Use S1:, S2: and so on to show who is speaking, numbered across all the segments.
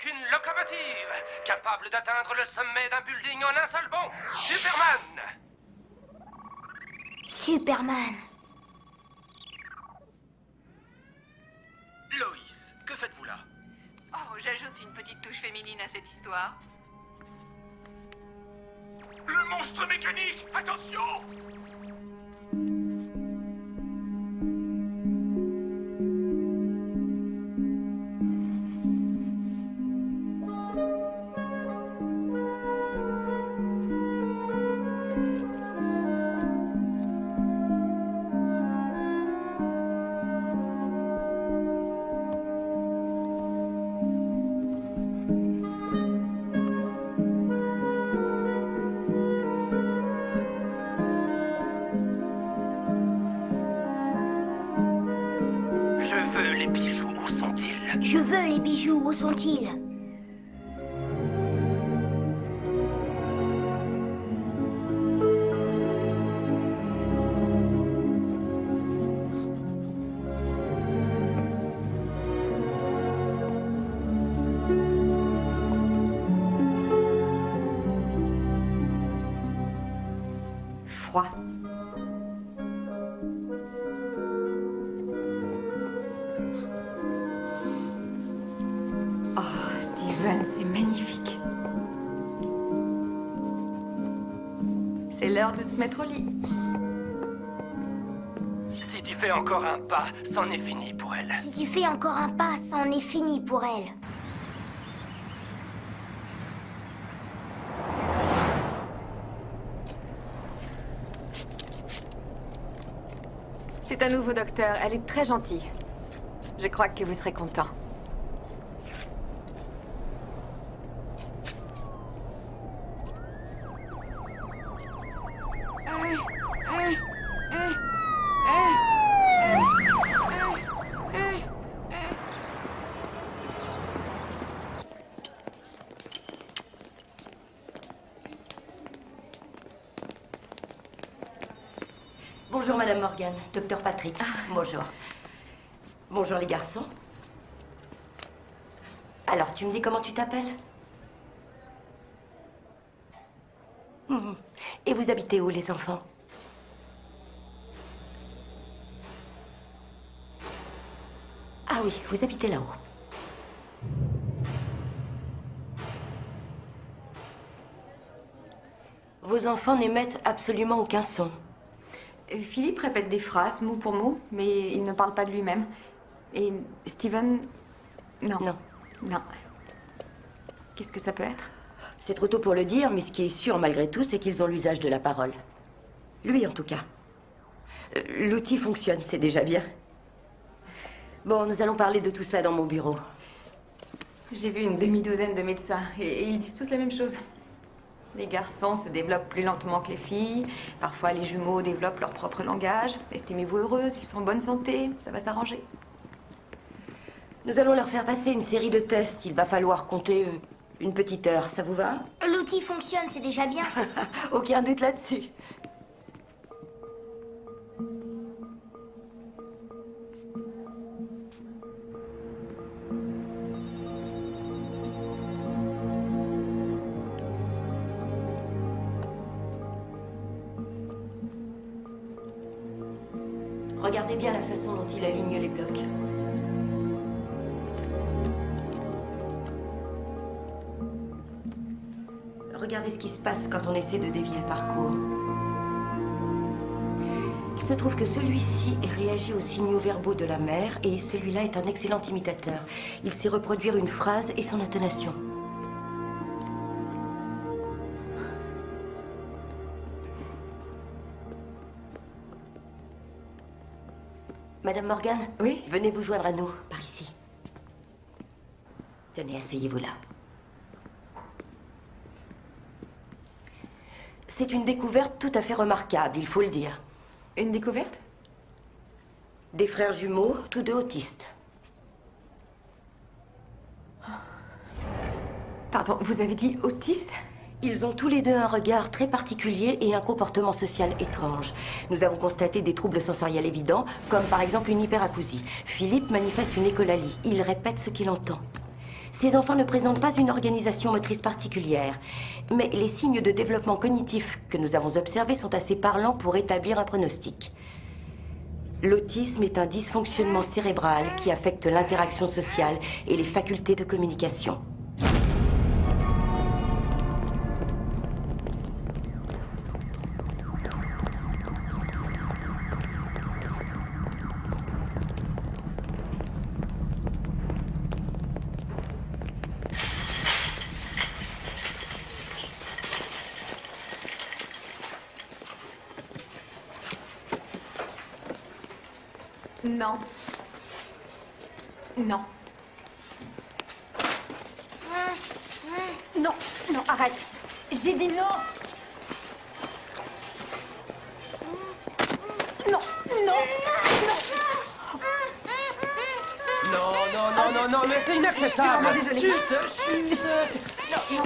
S1: qu'une locomotive, capable d'atteindre le sommet d'un building en un seul bond. Superman!
S2: Superman.
S3: Loïs, que faites-vous là?
S4: Oh, j'ajoute une petite touche féminine à cette histoire.
S3: Le monstre mécanique! Attention!
S2: Je veux les bijoux, où sont-ils?
S4: Froid. C'est magnifique. C'est l'heure de se mettre au lit.
S1: Si tu fais encore un pas, c'en est fini pour elle.
S2: Si tu fais encore un pas, c'en est fini pour elle.
S4: C'est un nouveau docteur. Elle est très gentille. Je crois que vous serez content.
S5: Bonjour Madame Morgan, Docteur Patrick. Bonjour. Bonjour les garçons. Alors, tu me dis comment tu t'appelles? Et vous habitez où, les enfants? Ah oui, vous habitez là-haut. Vos enfants n'émettent absolument aucun son.
S4: Philippe répète des phrases, mot pour mot, mais il ne parle pas de lui-même. Et Steven... Non.
S5: Non.
S4: Non. Qu'est-ce que ça peut être?
S5: C'est trop tôt pour le dire, mais ce qui est sûr malgré tout, c'est qu'ils ont l'usage de la parole. Lui, en tout cas. L'outil fonctionne, c'est déjà bien. Bon, nous allons parler de tout cela dans mon bureau.
S4: J'ai vu une demi-douzaine de médecins, et ils disent tous la même chose. Les garçons se développent plus lentement que les filles. Parfois, les jumeaux développent leur propre langage. Estimez-vous heureuse, ils sont en bonne santé, ça va s'arranger.
S5: Nous allons leur faire passer une série de tests. Il va falloir compter une petite heure, ça vous va?
S2: L'outil fonctionne, c'est déjà bien.
S5: Aucun doute là-dessus. Regardez bien la façon dont il aligne les blocs. Regardez ce qui se passe quand on essaie de dévier le parcours. Il se trouve que celui-ci réagit aux signaux verbaux de la mère et celui-là est un excellent imitateur. Il sait reproduire une phrase et son intonation. Madame Morgan?
S4: Oui?
S5: Venez vous joindre à nous, par ici. Tenez, asseyez-vous là. C'est une découverte tout à fait remarquable, il faut le dire.
S4: Une découverte?
S5: Des frères jumeaux, tous deux autistes.
S4: Pardon, vous avez dit autiste?
S5: Ils ont tous les deux un regard très particulier et un comportement social étrange. Nous avons constaté des troubles sensoriels évidents, comme par exemple une hyperacousie. Philippe manifeste une écholalie. Il répète ce qu'il entend. Ces enfants ne présentent pas une organisation motrice particulière, mais les signes de développement cognitif que nous avons observés sont assez parlants pour établir un pronostic. L'autisme est un dysfonctionnement cérébral qui affecte l'interaction sociale et les facultés de communication.
S4: Non. Non. Non, non, arrête. J'ai dit non. Non, non,
S1: Non, mais c'est inaccessible.
S4: non. Désolée.
S1: Chut.
S4: Non, non.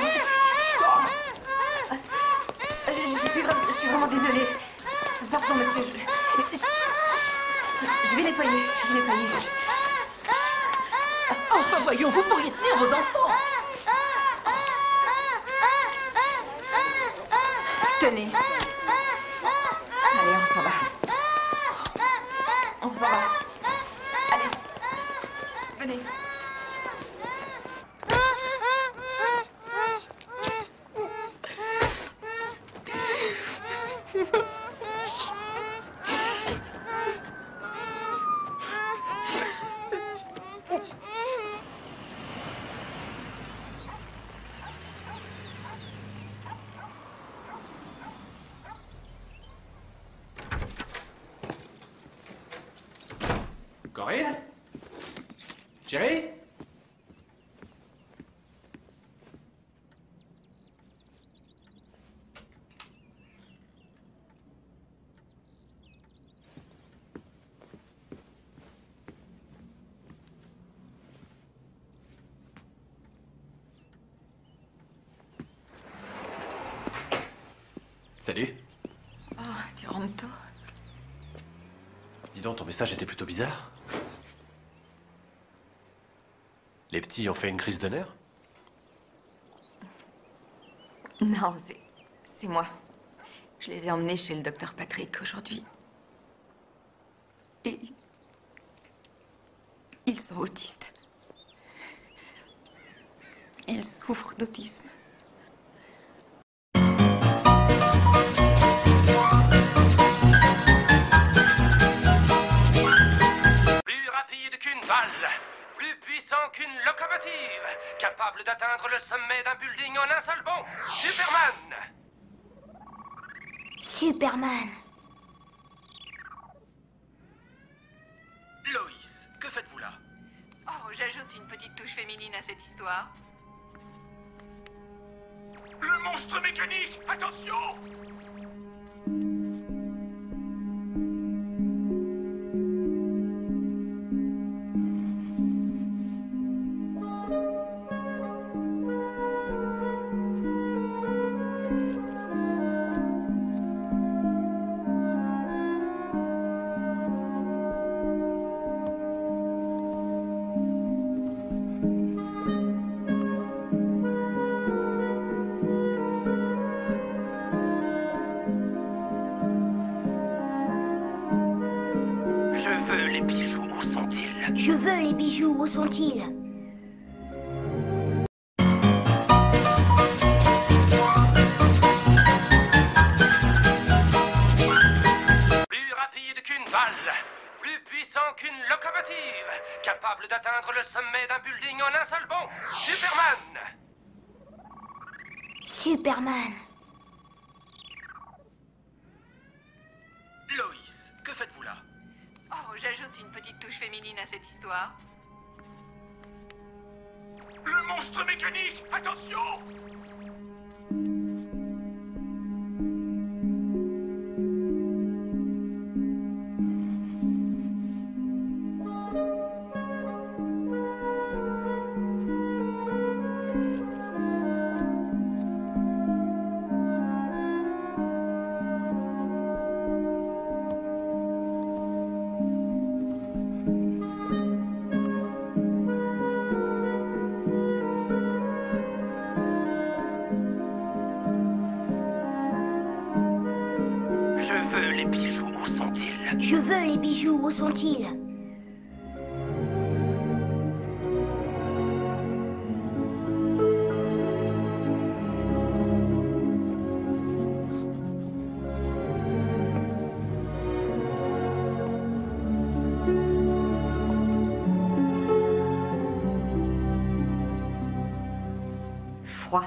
S4: Je suis vraiment désolée. Pardon, monsieur. Je vais nettoyer.
S6: Enfin, voyons, vous pourriez tenir vos enfants.
S4: Tenez. Allez, on s'en va. On s'en va. Allez. Venez.
S1: Corinne? Chérie? Salut.
S4: Oh, tu rentres tôt.
S1: Dis donc, ton message était plutôt bizarre. Les petits ont fait une crise de nerfs?
S4: Non, c'est moi. Je les ai emmenés chez le docteur Patrick aujourd'hui. Et ils sont autistes. Ils souffrent d'autisme.
S1: Plus rapide qu'une balle, plus puissant qu'une locomotive, capable d'atteindre le sommet d'un building en un seul bond. Superman!
S2: Superman.
S3: Loïs, que faites-vous là?
S4: Oh, j'ajoute une petite touche féminine à cette histoire.
S3: Le monstre mécanique! Attention! Je veux les bijoux, où sont-ils?
S2: Je veux les bijoux, où sont-ils?
S1: Plus rapide qu'une balle, plus puissant qu'une locomotive, capable d'atteindre le sommet d'un building en un seul bond. Superman!
S2: Superman.
S3: Loïs, que faites-vous là?
S4: Oh, j'ajoute une petite touche féminine à cette histoire.
S3: Le monstre mécanique! Attention! Je veux les bijoux, où sont-ils?
S2: Je veux les bijoux, où sont-ils?
S4: Froid.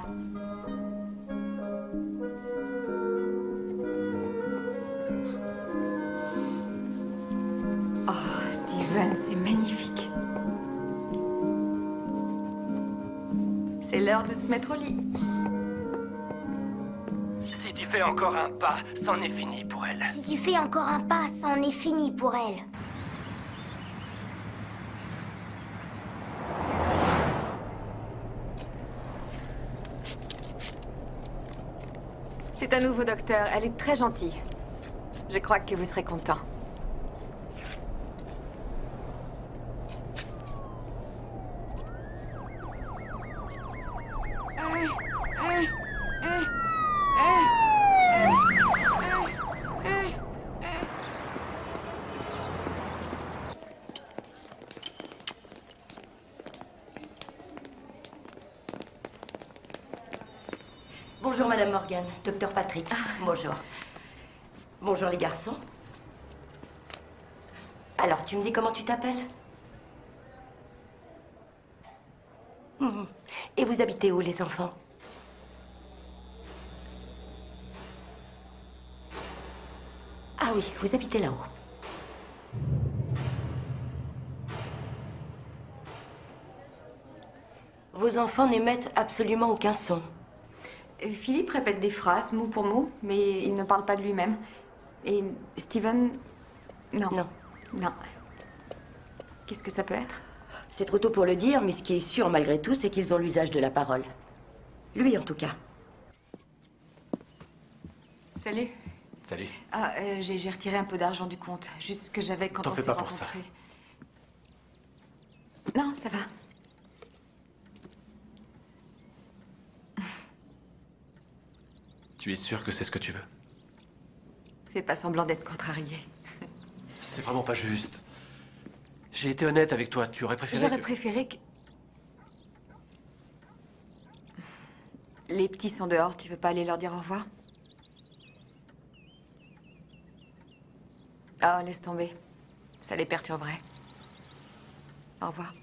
S4: Oh, Steven, c'est magnifique. C'est l'heure de se mettre au lit.
S1: Si tu fais encore un pas, c'en est fini pour elle.
S2: Si tu fais encore un pas, c'en est fini pour elle.
S4: C'est un nouveau docteur, elle est très gentille. Je crois que vous serez content.
S5: Bonjour, Madame Morgan. Docteur Patrick. Bonjour. Bonjour, les garçons. Alors, tu me dis comment tu t'appelles? Et vous habitez où, les enfants? Ah oui, vous habitez là-haut. Vos enfants n'émettent absolument aucun son.
S4: Philippe répète des phrases, mot pour mot, mais il ne parle pas de lui-même. Et Steven... Non.
S5: Non.
S4: Non. Qu'est-ce que ça peut être?
S5: C'est trop tôt pour le dire, mais ce qui est sûr, malgré tout, c'est qu'ils ont l'usage de la parole. Lui, en tout cas.
S4: Salut.
S7: Salut.
S4: Ah, j'ai retiré un peu d'argent du compte. Juste ce que j'avais quand
S7: T'en
S4: on
S7: fais
S4: s'est
S7: pas pour ça.
S4: rencontrés. Non, ça va.
S7: Tu es sûr que c'est ce que tu veux?
S4: Fais pas semblant d'être contrarié.
S7: C'est vraiment pas juste. J'ai été honnête avec toi. Tu aurais préféré
S4: J'aurais
S7: que...
S4: préféré que... Les petits sont dehors, tu veux pas aller leur dire au revoir? Oh, laisse tomber. Ça les perturberait. Au revoir.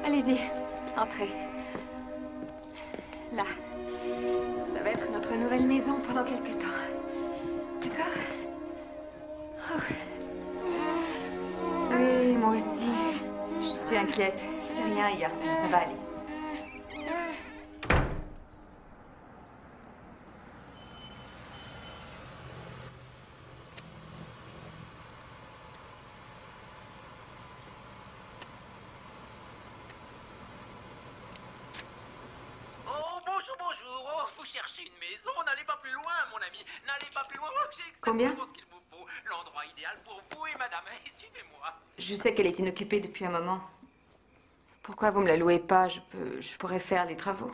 S4: Allez-y, entrez. Là. Ça va être notre nouvelle maison pendant quelque temps. D'accord? Oh. Oui, moi aussi. Je suis inquiète. C'est rien, garçon, ça va aller.
S3: Oh, bonjour, bonjour. Oh, vous cherchez une maison? N'allez pas plus loin, mon ami. N'allez pas plus loin. Oh, j'ai
S4: Combien?
S3: exactement ce qu'il vous faut. L'endroit idéal pour vous et madame. Suivez-moi.
S4: Je sais qu'elle est inoccupée depuis un moment. Pourquoi vous me la louez pas? Je pourrais faire les travaux.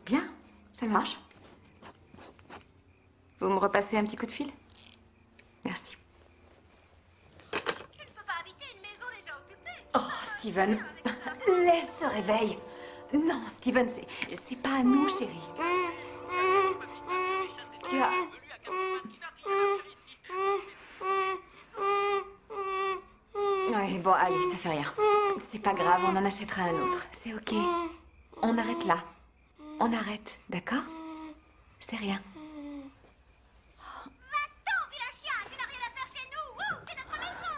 S4: Bien, ça marche. Vous me repassez un petit coup de fil? Merci.
S2: Tu ne peux pas habiter une maison déjà occupée.
S4: Oh, Steven, laisse ce réveil. Non, Steven, c'est pas à nous, chérie. Tu as... Ouais, bon, allez, ça fait rien. C'est pas grave, on en achètera un autre. C'est ok. On arrête là. On arrête, d'accord? C'est rien.
S2: Va-t'en, vilain chien, tu n'as rien à faire chez nous. Oh, c'est notre maison.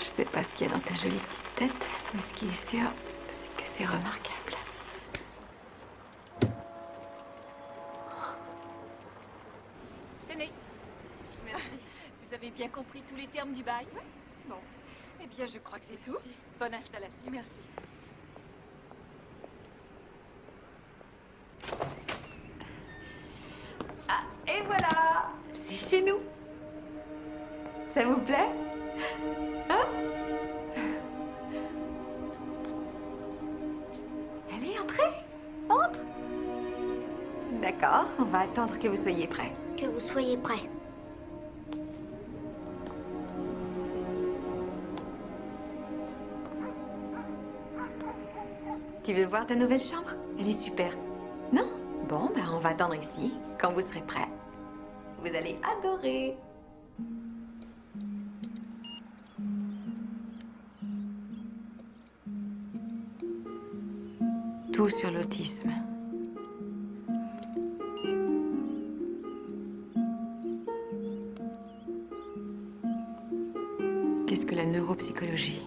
S4: Je sais pas ce qu'il y a dans ta jolie petite tête, mais ce qui est sûr, c'est que c'est remarquable.
S6: Tenez. Merci. Vous avez bien compris tous les termes du bail? Oui. Bon. Eh bien, je crois que c'est tout. Bonne installation. Merci.
S4: Ah, et voilà! C'est chez nous. Ça vous plaît? Hein? Allez, entrez! Entre! D'accord, on va attendre que vous soyez prêts.
S2: Que vous soyez prêts.
S4: Tu veux voir ta nouvelle chambre? Elle est super. Non? Bon, ben on va attendre ici. Quand vous serez prêts, vous allez adorer. Tout sur l'autisme. Qu'est-ce que la neuropsychologie?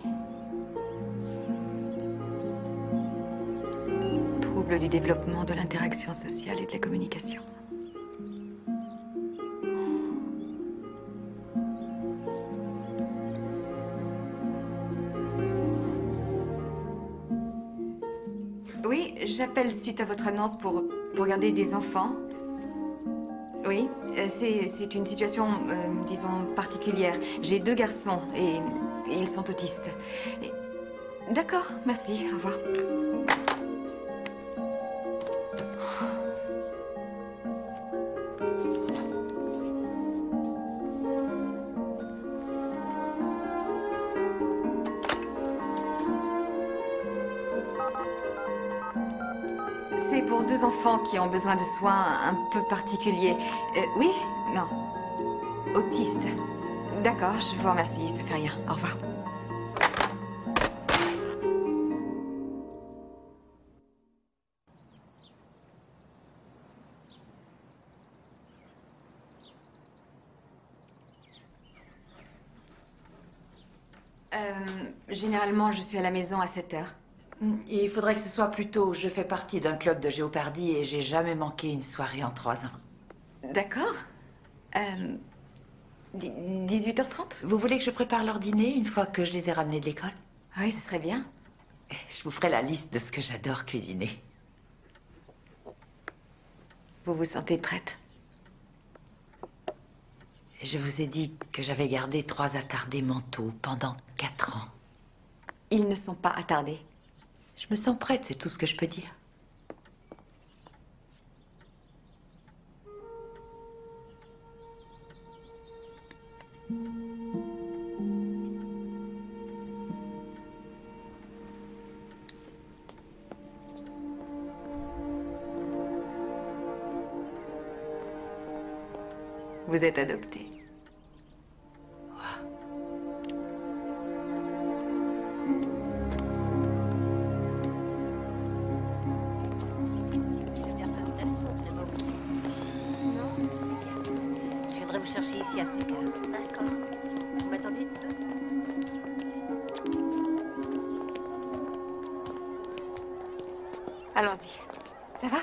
S4: Trouble du développement de l'interaction sociale et de la communication. Oui, j'appelle suite à votre annonce pour garder des enfants. Oui, c'est une situation, disons, particulière. J'ai 2 garçons et ils sont autistes. D'accord, merci, au revoir. C'est pour 2 enfants qui ont besoin de soins un peu particuliers. Oui? Non. Autiste. D'accord, je vous remercie, ça fait rien. Au revoir. Généralement, je suis à la maison à 7 heures.
S8: Il faudrait que ce soit plus tôt. Je fais partie d'un club de géopardie et j'ai jamais manqué une soirée en 3 ans.
S4: D'accord. 18h30?
S8: Vous voulez que je prépare leur dîner une fois que je les ai ramenés de l'école?
S4: Oui, ce serait bien.
S8: Je vous ferai la liste de ce que j'adore cuisiner.
S4: Vous vous sentez prête?
S8: Je vous ai dit que j'avais gardé 3 attardés mentaux pendant 4 ans.
S4: Ils ne sont pas attardés.
S8: Je me sens prête, c'est tout ce que je peux dire.
S4: Vous êtes adopté. Allons-y. Ça va?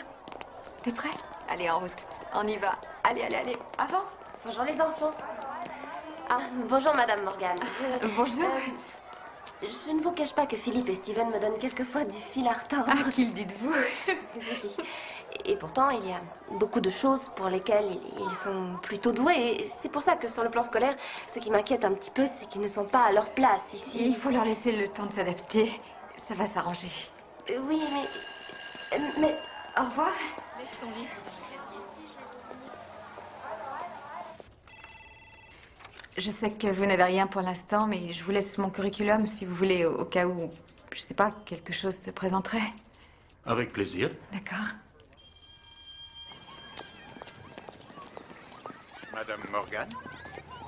S4: T'es prêt? Allez, en route. On y va. Allez, allez, allez. Avance.
S9: Bonjour les enfants. Ah, bonjour Madame Morgan.
S4: Bonjour.
S9: Je ne vous cache pas que Philippe et Steven me donnent quelquefois du fil à retordre.
S4: Ah, qu'il dites-vous?
S9: Oui. Et pourtant, il y a beaucoup de choses pour lesquelles ils sont plutôt doués. Et c'est pour ça que sur le plan scolaire, ce qui m'inquiète un petit peu, c'est qu'ils ne sont pas à leur place ici.
S4: Il faut leur laisser le temps de s'adapter. Ça va s'arranger.
S9: Oui, mais...
S4: Au revoir.
S6: Laisse ton livre.
S4: Je sais que vous n'avez rien pour l'instant, mais je vous laisse mon curriculum si vous voulez, au cas où, je sais pas, quelque chose se présenterait.
S10: Avec plaisir.
S4: D'accord.
S11: Madame Morgan,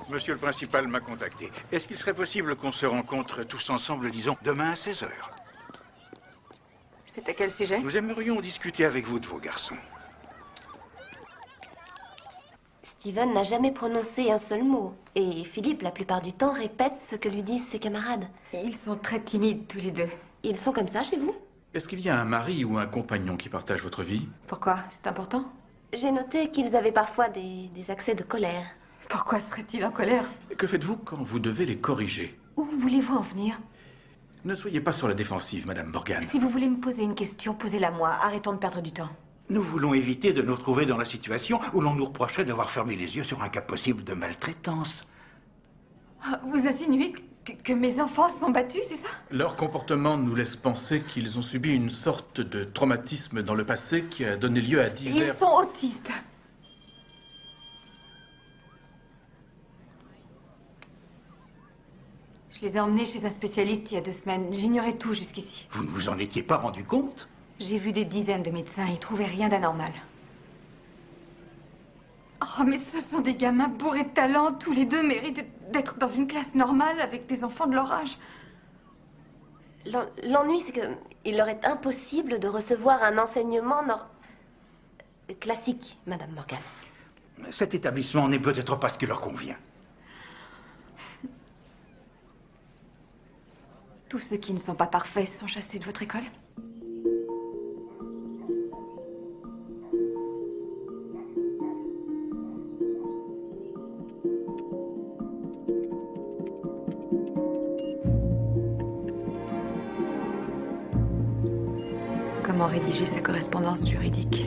S11: monsieur le principal m'a contacté. Est-ce qu'il serait possible qu'on se rencontre tous ensemble, disons, demain à 16 h?
S4: C'est à quel sujet?
S11: Nous aimerions discuter avec vous de vos garçons.
S9: Steven n'a jamais prononcé un seul mot. Et Philippe, la plupart du temps, répète ce que lui disent ses camarades.
S4: Ils sont très timides, tous les deux.
S9: Ils sont comme ça chez vous?
S10: Est-ce qu'il y a un mari ou un compagnon qui partage votre vie?
S4: Pourquoi? C'est important?
S9: J'ai noté qu'ils avaient parfois des accès de colère.
S4: Pourquoi serait-il en colère?
S10: Que faites-vous quand vous devez les corriger?
S4: Où voulez-vous en venir?
S10: Ne soyez pas sur la défensive, Madame Morgan.
S4: Si vous voulez me poser une question, posez-la moi. Arrêtons de perdre du temps.
S11: Nous voulons éviter de nous retrouver dans la situation où l'on nous reprocherait d'avoir fermé les yeux sur un cas possible de maltraitance.
S4: Vous insinuez que mes enfants sont battus, c'est ça?
S10: Leur comportement nous laisse penser qu'ils ont subi une sorte de traumatisme dans le passé qui a donné lieu à divers...
S4: Ils sont autistes. Je les ai emmenés chez un spécialiste il y a 2 semaines. J'ignorais tout jusqu'ici.
S11: Vous ne vous en étiez pas rendu compte?
S4: J'ai vu des dizaines de médecins. Ils trouvaient rien d'anormal. Oh, mais ce sont des gamins bourrés de talent. Tous les deux méritent d'être dans une classe normale avec des enfants de leur âge.
S9: L'ennui, c'est qu'il leur est impossible de recevoir un enseignement classique, Madame Morgan.
S11: Cet établissement n'est peut-être pas ce qui leur convient.
S4: Tous ceux qui ne sont pas parfaits sont chassés de votre école? Comment rédiger sa correspondance juridique?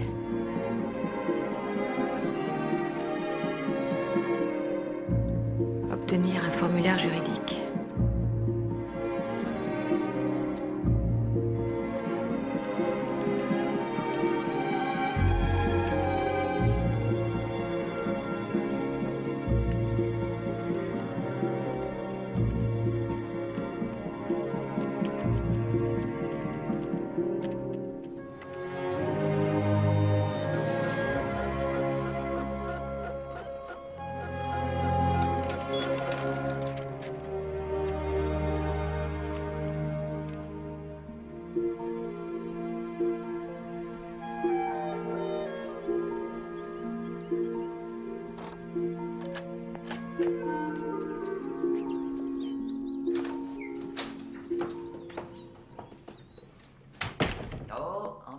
S4: Obtenir un formulaire juridique.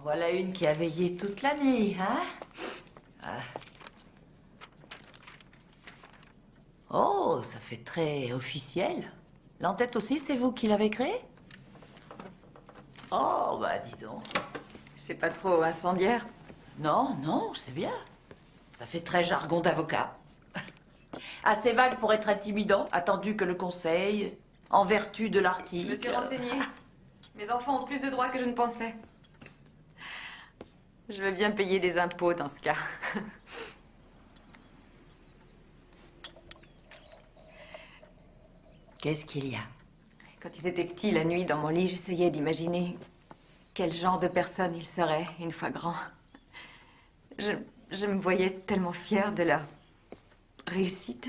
S8: Voilà une qui a veillé toute la nuit, hein? Ah. Oh, ça fait très officiel. L'entête aussi, c'est vous qui l'avez créée? Oh, bah dis donc.
S4: C'est pas trop incendiaire?
S8: Non, non, c'est bien. Ça fait très jargon d'avocat. Assez vague pour être intimidant, attendu que le conseil, en vertu de l'article...
S4: Je me suis renseignée. Mes enfants ont plus de droits que je ne pensais. Je veux bien payer des impôts dans ce cas.
S8: Qu'est-ce qu'il y a?
S4: Quand ils étaient petits, la nuit, dans mon lit, j'essayais d'imaginer quel genre de personne ils seraient une fois grands. Je me voyais tellement fière de leur réussite.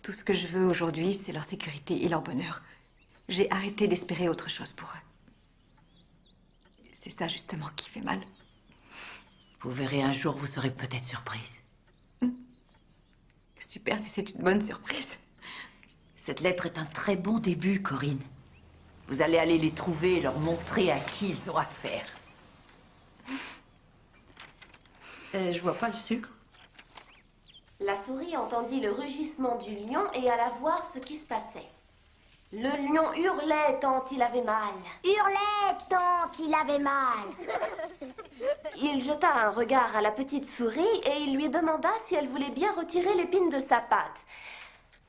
S4: Tout ce que je veux aujourd'hui, c'est leur sécurité et leur bonheur. J'ai arrêté d'espérer autre chose pour eux. C'est ça, justement, qui fait mal.
S8: Vous verrez, un jour, vous serez peut-être surprise.
S4: Super, si c'est une bonne surprise.
S8: Cette lettre est un très bon début, Corinne. Vous allez aller les trouver et leur montrer à qui ils ont affaire. Je vois pas le sucre.
S9: La souris entendit le rugissement du lion et alla voir ce qui se passait. Le lion hurlait tant il avait mal.
S2: Hurlait tant il avait mal.
S9: Il jeta un regard à la petite souris et il lui demanda si elle voulait bien retirer l'épine de sa patte.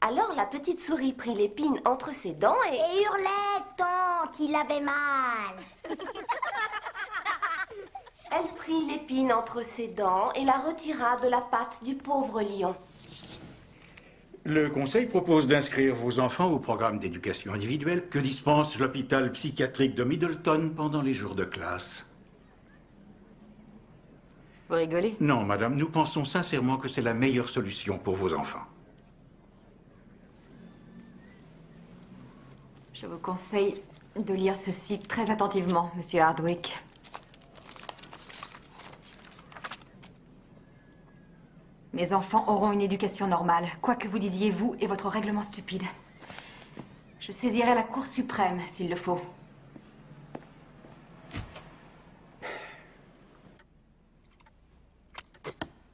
S9: Alors la petite souris prit l'épine entre ses dents et
S2: hurlait tant il avait mal.
S9: Elle prit l'épine entre ses dents et la retira de la patte du pauvre lion.
S11: Le conseil propose d'inscrire vos enfants au programme d'éducation individuelle que dispense l'hôpital psychiatrique de Middleton pendant les jours de classe.
S4: Vous rigolez?
S11: Non, madame, nous pensons sincèrement que c'est la meilleure solution pour vos enfants.
S4: Je vous conseille de lire ceci très attentivement, monsieur Hardwick. Mes enfants auront une éducation normale, quoi que vous disiez vous et votre règlement stupide. Je saisirai la Cour suprême s'il le faut.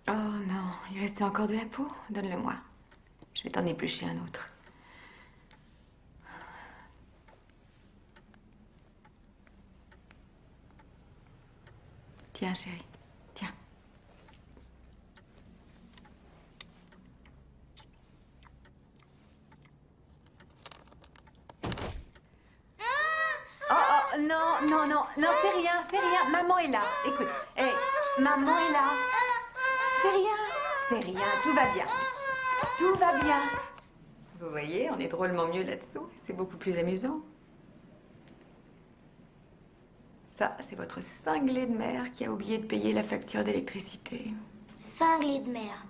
S4: Oh non, il restait encore de la peau? Donne-le-moi. Je vais t'en éplucher un autre. Tiens, chérie. Tiens. Oh, oh, non, non, non, non, c'est rien, c'est rien. Maman est là. Écoute, hé, maman est là. C'est rien, tout va bien. Tout va bien. Vous voyez, on est drôlement mieux là-dessous. C'est beaucoup plus amusant. Ça, c'est votre cinglé de mère qui a oublié de payer la facture d'électricité.
S2: Cinglé de mer.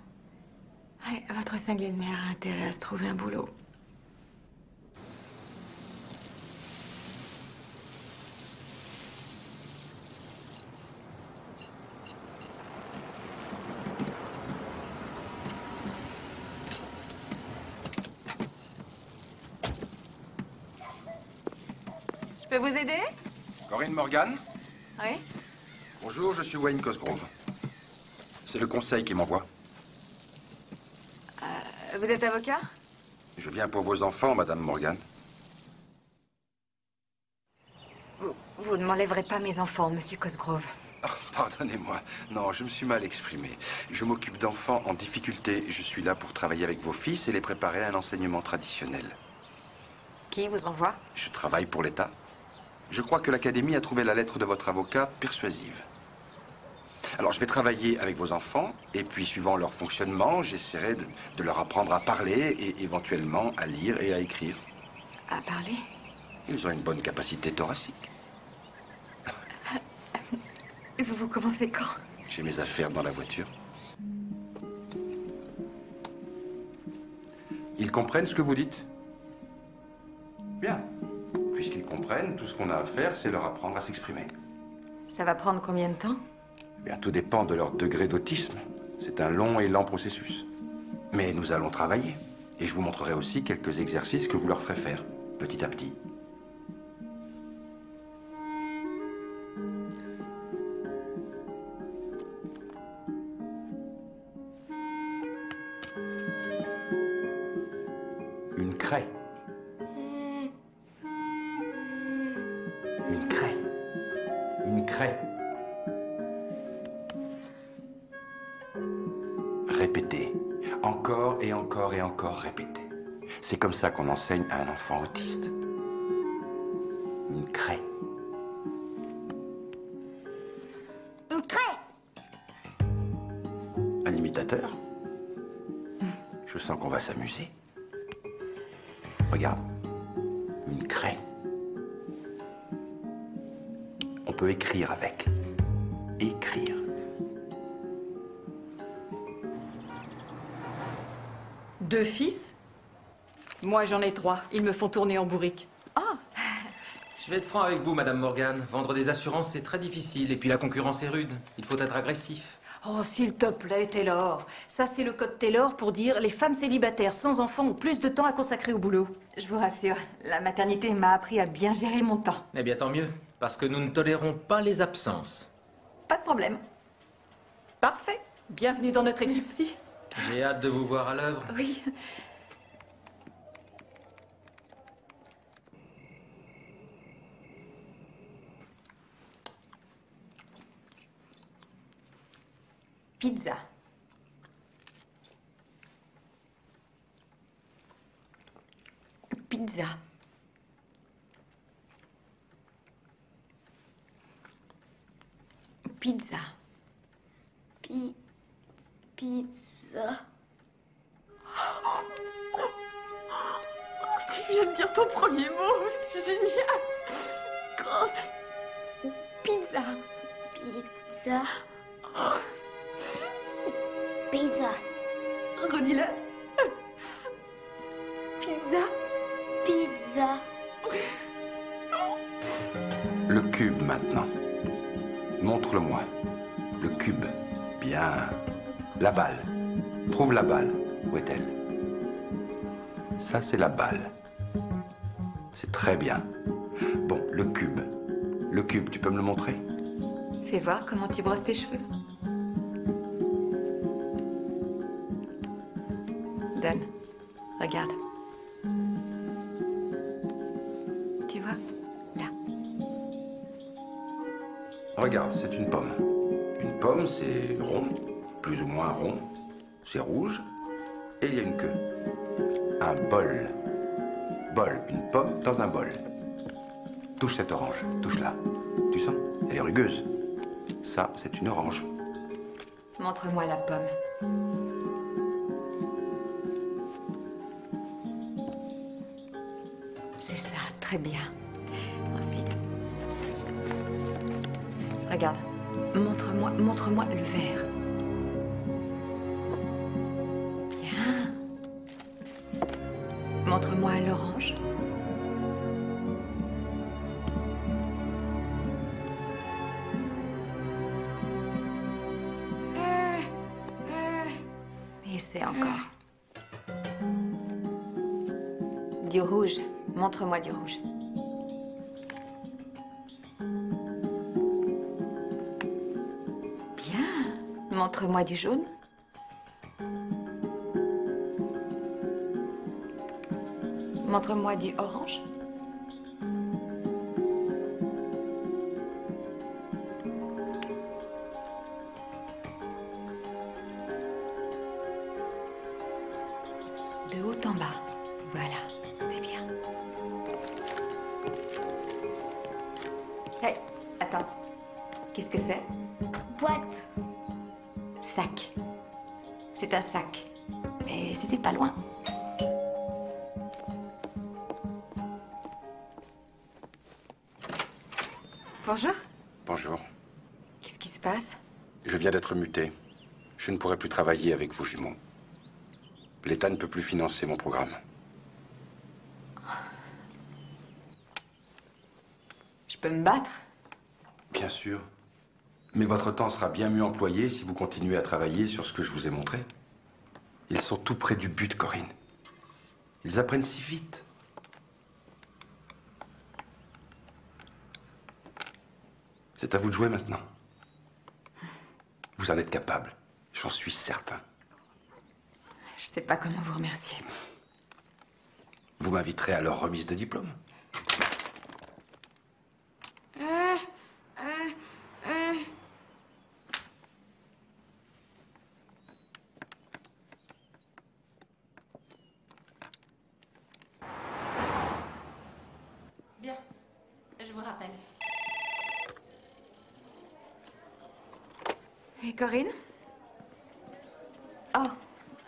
S4: Ouais, votre cinglé de mère a intérêt à se trouver un boulot. Je peux vous aider?
S12: Corinne Morgan?
S4: Oui?
S12: Bonjour, je suis Wayne Cosgrove. C'est le conseil qui m'envoie.
S4: Vous êtes avocat?
S12: Je viens pour vos enfants, Madame Morgan.
S4: Vous ne m'enlèverez pas mes enfants, Monsieur Cosgrove.
S12: Oh, pardonnez-moi. Non, je me suis mal exprimé. Je m'occupe d'enfants en difficulté. Je suis là pour travailler avec vos fils et les préparer à un enseignement traditionnel.
S4: Qui vous envoie?
S12: Je travaille pour l'État. Je crois que l'Académie a trouvé la lettre de votre avocat persuasive. Alors, je vais travailler avec vos enfants, et puis, suivant leur fonctionnement, j'essaierai de leur apprendre à parler et éventuellement à lire et à écrire.
S4: À parler?
S12: Ils ont une bonne capacité thoracique.
S4: Vous commencez quand?
S12: J'ai mes affaires dans la voiture. Ils comprennent ce que vous dites? Bien. Puisqu'ils comprennent, tout ce qu'on a à faire, c'est leur apprendre à s'exprimer.
S4: Ça va prendre combien de temps?
S12: Bien, tout dépend de leur degré d'autisme. C'est un long et lent processus. Mais nous allons travailler. Et je vous montrerai aussi quelques exercices que vous leur ferez faire, petit à petit. Une craie. Une craie. Une craie. Répétez. Encore et encore et encore répétez. C'est comme ça qu'on enseigne à un enfant autiste. Une craie.
S2: Une craie.
S12: Un imitateur? Je sens qu'on va s'amuser. Regarde. Une craie. On peut écrire avec. Écrire.
S6: Deux fils? Moi, j'en ai 3. Ils me font tourner en bourrique. Ah!
S13: Je vais être franc avec vous, Madame Morgan. Vendre des assurances, c'est très difficile. Et puis la concurrence est rude. Il faut être agressif.
S6: Oh, s'il te plaît, Taylor. Ça, c'est le code Taylor pour dire les femmes célibataires sans enfants ont plus de temps à consacrer au boulot.
S4: Je vous rassure, la maternité m'a appris à bien gérer mon temps.
S13: Eh bien, tant mieux. Parce que nous ne tolérons pas les absences.
S4: Pas de problème.
S6: Parfait. Bienvenue dans notre équipe.
S4: Merci.
S13: J'ai hâte de vous voir à l'œuvre.
S4: Oui. Pizza. Pizza. Pizza.
S2: Pizza.
S6: Tu viens de dire ton premier mot. C'est génial. Pizza.
S2: Pizza. Pizza.
S6: Redis-le. Pizza.
S2: Pizza.
S12: Le cube maintenant. Montre-le-moi. Le cube. Bien. La balle. Trouve la balle. Où est-elle? Ça, c'est la balle. C'est très bien. Bon, le cube. Le cube, tu peux me le montrer?
S4: Fais voir comment tu brosses tes cheveux. Donne. Regarde. Tu vois? Là.
S12: Regarde, c'est une pomme. Une pomme, c'est rond, plus ou moins rond. C'est rouge. Et il y a une queue. Un bol. Bol, une pomme dans un bol. Touche cette orange, touche-la. Tu sens? Elle est rugueuse. Ça, c'est une orange.
S4: Montre-moi la pomme. C'est ça, très bien. Ensuite. Regarde. Montre-moi le vert. Bien. Montre-moi l'orange. Essaie encore. Du rouge. Montre-moi du rouge. Bien. Montre-moi du jaune. Montre-moi du orange. De haut en bas. Voilà, c'est bien. Hé, attends. Qu'est-ce que c'est?
S9: Boîte.
S4: Sac. C'est un sac. Mais c'était pas loin. Bonjour.
S12: Bonjour.
S4: Qu'est-ce qui se passe?
S12: Je viens d'être muté. Je ne pourrai plus travailler avec vos jumeaux. L'État ne peut plus financer mon programme.
S4: Je peux me battre?
S12: Bien sûr. Mais votre temps sera bien mieux employé si vous continuez à travailler sur ce que je vous ai montré. Ils sont tout près du but, Corinne. Ils apprennent si vite. C'est à vous de jouer maintenant. Vous en êtes capable, j'en suis certain.
S4: Je sais pas comment vous remercier.
S12: Vous m'inviterez à leur remise de diplôme.
S6: Bien, je vous rappelle.
S4: Et Corinne? Oh,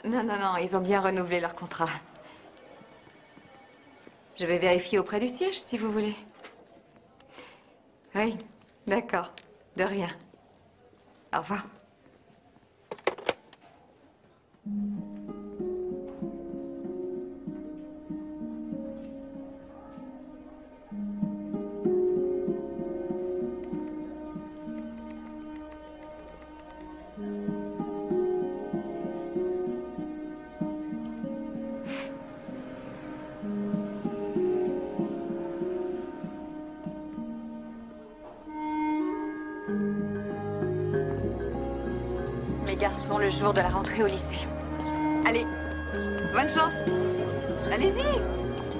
S4: non, ils ont bien renouvelé leur contrat. Je vais vérifier auprès du siège, si vous voulez. Oui, d'accord. De rien. Au revoir. Les garçons, le jour de la rentrée au lycée. Allez, bonne chance. Allez-y,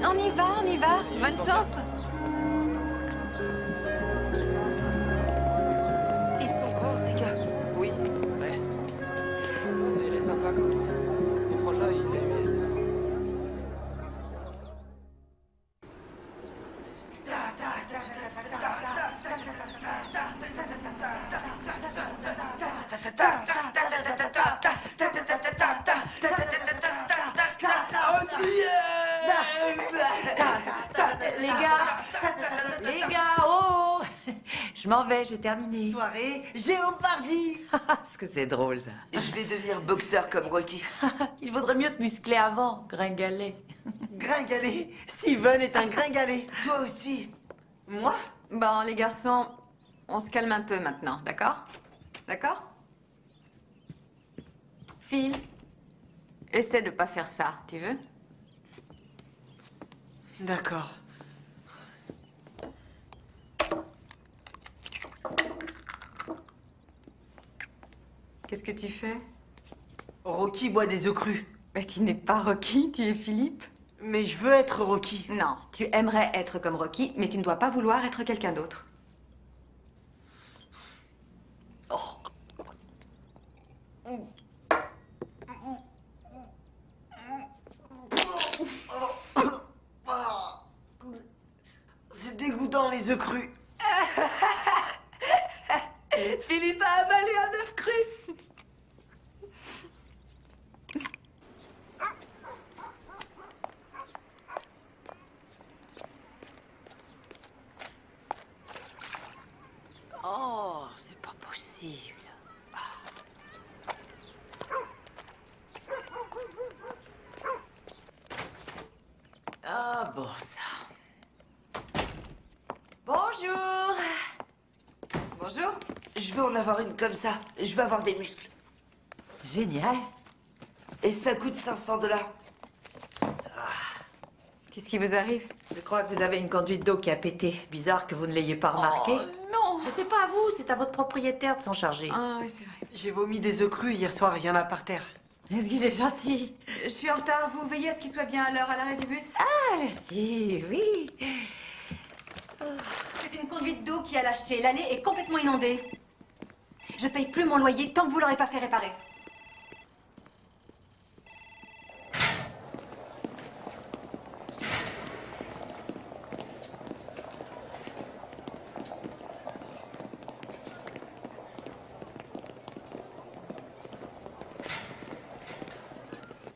S4: on y va. Bonne chance.
S14: Ils sont grands, ces gars. Oui. Ouais. Il est sympa comme prof. Et franchement, il est...
S8: Les gars, oh! Je m'en vais, j'ai terminé.
S14: Soirée Géopardy.
S8: Est-ce que c'est drôle, ça?
S14: Je vais devenir boxeur comme Rocky.
S8: Il vaudrait mieux te muscler avant, gringalet.
S14: Gringalet? Steven est un gringalet. Toi aussi. Moi?
S4: Bon, les garçons, on se calme un peu maintenant, d'accord? D'accord? Phil, Essaie de pas faire ça, tu veux?
S14: D'accord.
S4: Qu'est-ce que tu fais?
S14: Rocky boit des œufs crus.
S4: Mais tu n'es pas Rocky, tu es Philippe.
S14: Mais je veux être Rocky.
S4: Non, tu aimerais être comme Rocky, mais tu ne dois pas vouloir être quelqu'un d'autre.
S14: C'est dégoûtant les œufs crus.
S4: Philippe a avalé un œuf cru.
S5: Oh, c'est pas possible. Ah bon, ça. Bonjour.
S4: Bonjour.
S5: Je veux en avoir une comme ça. Je veux avoir des muscles.
S8: Génial.
S5: Et ça coûte 500 $.
S4: Qu'est-ce qui vous arrive?
S8: Je crois que vous avez une conduite d'eau qui a pété. Bizarre que vous ne l'ayez pas remarqué.
S4: Non.
S8: Mais c'est pas à vous, c'est à votre propriétaire de s'en charger.
S4: Ah oui, c'est vrai.
S14: J'ai vomi des œufs crus hier soir, il y en a par terre.
S8: Est-ce qu'il est gentil?
S4: Je suis en retard, vous veillez à ce qu'il soit bien à l'heure à l'arrêt du bus?
S8: Ah, merci, oui.
S4: C'est une conduite d'eau qui a lâché. L'allée est complètement inondée. Je paye plus mon loyer tant que vous l'aurez pas fait réparer.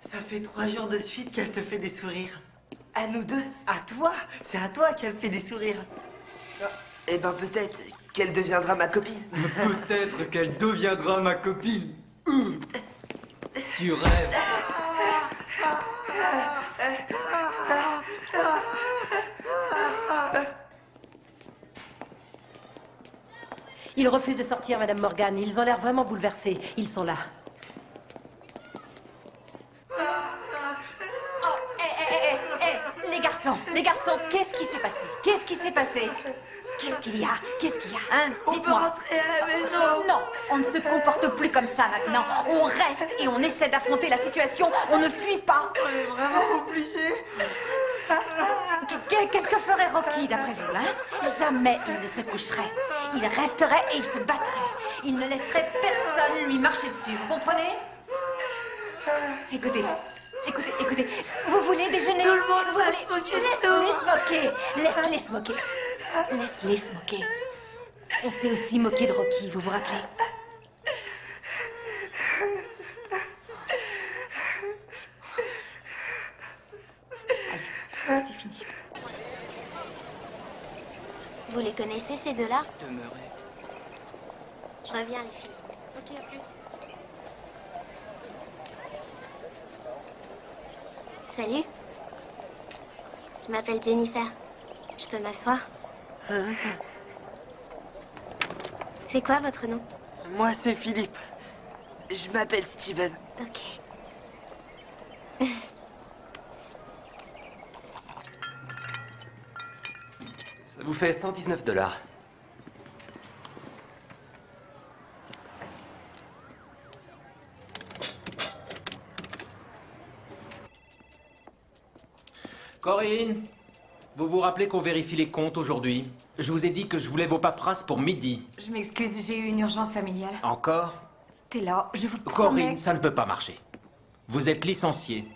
S14: Ça fait 3 jours de suite qu'elle te fait des sourires. À nous deux, à toi. C'est à toi qu'elle fait des sourires.
S5: Eh ben peut-être qu'elle deviendra ma copine.
S15: Peut-être qu'elle deviendra ma copine. Tu rêves.
S16: Ils refusent de sortir, Madame Morgan. Ils ont l'air vraiment bouleversés. Ils sont là.
S4: Les garçons, qu'est-ce qui s'est passé? Qu'est-ce qui s'est passé? Qu'est-ce qu'il y a? Qu'est-ce qu'il y a, hein?
S5: On peut rentrer à la maison.
S4: Non, on ne se comporte plus comme ça maintenant. On reste et on essaie d'affronter la situation. On ne fuit pas.
S14: On est vraiment obligés.
S4: Qu'est-ce que ferait Rocky, d'après vous, hein? Jamais il ne se coucherait. Il resterait et il se battrait. Il ne laisserait personne lui marcher dessus, vous comprenez? Écoutez, vous voulez déjeuner?
S5: Tout le monde
S4: vous
S5: va
S4: voulez...
S5: se moquer de
S4: Laisse-les
S5: nous.
S4: smoker. Laisse-les smoker. Laisse-les smoker. On s'est aussi moqué de Rocky, vous vous rappelez? Allez, c'est fini.
S2: Vous les connaissez, ces deux-là?
S15: Demeurez.
S2: Je reviens, les filles. Ok, à plus. Salut. Je m'appelle Jennifer. Je peux m'asseoir? C'est quoi votre nom?
S14: Moi, c'est Philippe.
S5: Je m'appelle Steven.
S2: Ok.
S7: Ça vous fait 119 $.
S13: Corinne, vous vous rappelez qu'on vérifie les comptes aujourd'hui? Je vous ai dit que je voulais vos paperasses pour midi.
S4: Je m'excuse, j'ai eu une urgence familiale.
S13: Encore?
S4: Taylor, je vous promets...
S13: Corinne, ça ne peut pas marcher. Vous êtes licenciée.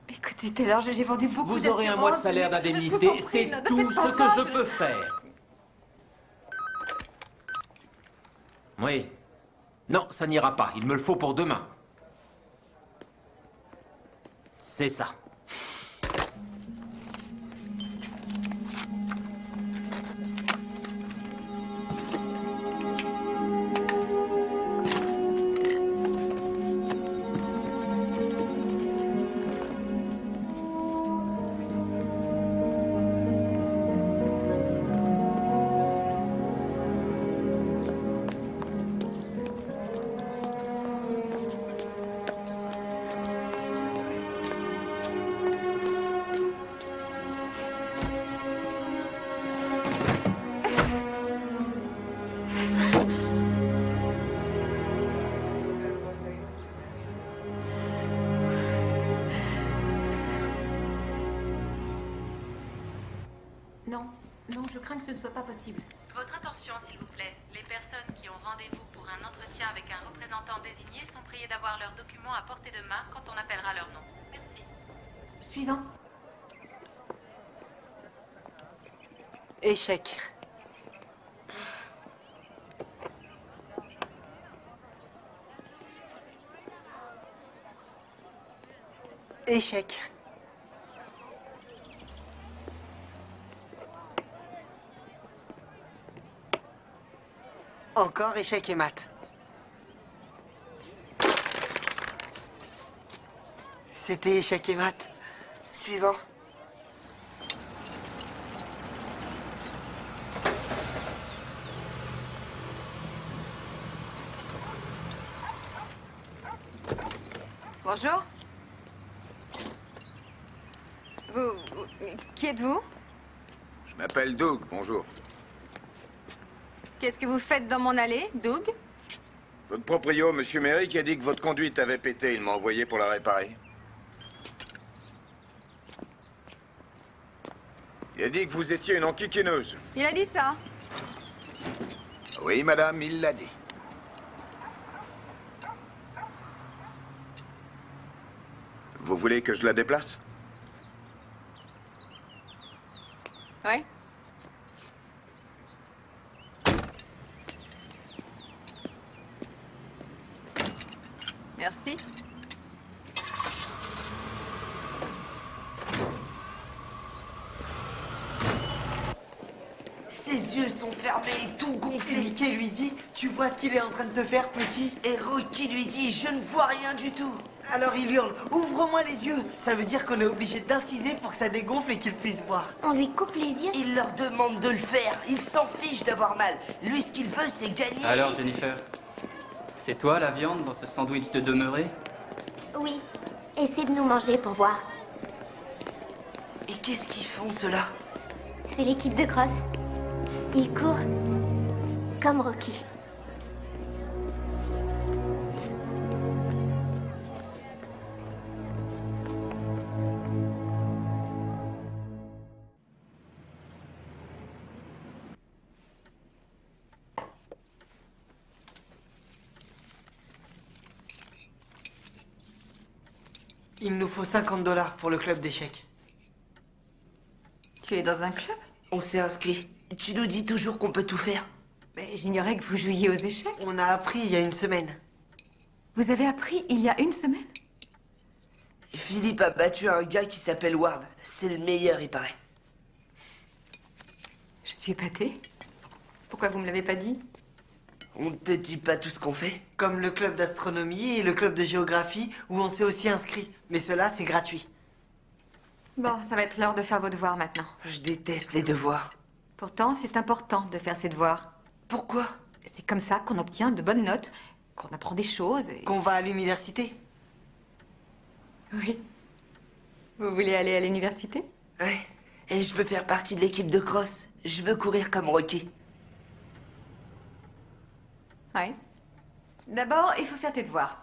S4: Écoutez, Taylor, j'ai vendu beaucoup
S13: Vous aurez un mois de salaire d'indemnité, c'est tout ce que je peux faire. Oui. Non, ça n'ira pas. Il me le faut pour demain. C'est ça.
S6: Non, non, je crains que ce ne soit pas possible.
S17: Votre attention, s'il vous plaît. Les personnes qui ont rendez-vous pour un entretien avec un représentant désigné sont priées d'avoir leurs documents à portée de main quand on appellera leur nom. Merci.
S6: Suivant.
S14: Échec. Échec. Encore échec et mat. C'était échec et mat. Suivant.
S4: Bonjour. Qui êtes-vous?
S18: Je m'appelle Doug, bonjour.
S4: Qu'est-ce que vous faites dans mon allée, Doug?
S18: Votre proprio, Monsieur Merrick, a dit que votre conduite avait pété. Il m'a envoyé pour la réparer. Il a dit que vous étiez une enquiquineuse.
S4: Il a dit ça.
S18: Oui, madame, il l'a dit. Vous voulez que je la déplace?
S4: Oui. Merci.
S14: Ses yeux sont fermés, tout gonflé. Mickey lui dit, tu vois ce qu'il est en train de te faire, petit? Et Rocky lui dit, je ne vois rien du tout. Alors il hurle, ouvre-moi les yeux. Ça veut dire qu'on est obligé d'inciser pour que ça dégonfle et qu'il puisse voir.
S9: On lui coupe les yeux?
S5: Il leur demande de le faire. Il s'en fiche d'avoir mal. Lui, ce qu'il veut, c'est gagner.
S15: Alors, Jennifer, c'est toi la viande dans ce sandwich de demeuré?
S9: Oui. Essaie de nous manger pour voir.
S5: Et qu'est-ce qu'ils font, ceux-là?
S9: C'est l'équipe de cross. Ils courent comme Rocky.
S14: Il nous faut 50 $ pour le club d'échecs.
S4: Tu es dans un club?
S5: On s'est inscrit. Tu nous dis toujours qu'on peut tout faire.
S4: Mais j'ignorais que vous jouiez aux échecs.
S14: On a appris il y a une semaine.
S4: Vous avez appris il y a une semaine?
S5: Philippe a battu un gars qui s'appelle Ward. C'est le meilleur, il paraît.
S4: Je suis épatée. Pourquoi vous me l'avez pas dit?
S5: On ne te dit pas tout ce qu'on fait?
S14: Comme le club d'astronomie et le club de géographie, où on s'est aussi inscrit. Mais cela, c'est gratuit.
S4: Bon, ça va être l'heure de faire vos devoirs maintenant.
S5: Je déteste les devoirs.
S4: Pourtant, c'est important de faire ses devoirs.
S5: Pourquoi?
S4: C'est comme ça qu'on obtient de bonnes notes, qu'on apprend des choses et...
S14: Qu'on va à l'université?
S4: Oui. Vous voulez aller à l'université?
S5: Ouais. Et je veux faire partie de l'équipe de cross. Je veux courir comme Rocky.
S4: Ouais. D'abord, il faut faire tes devoirs.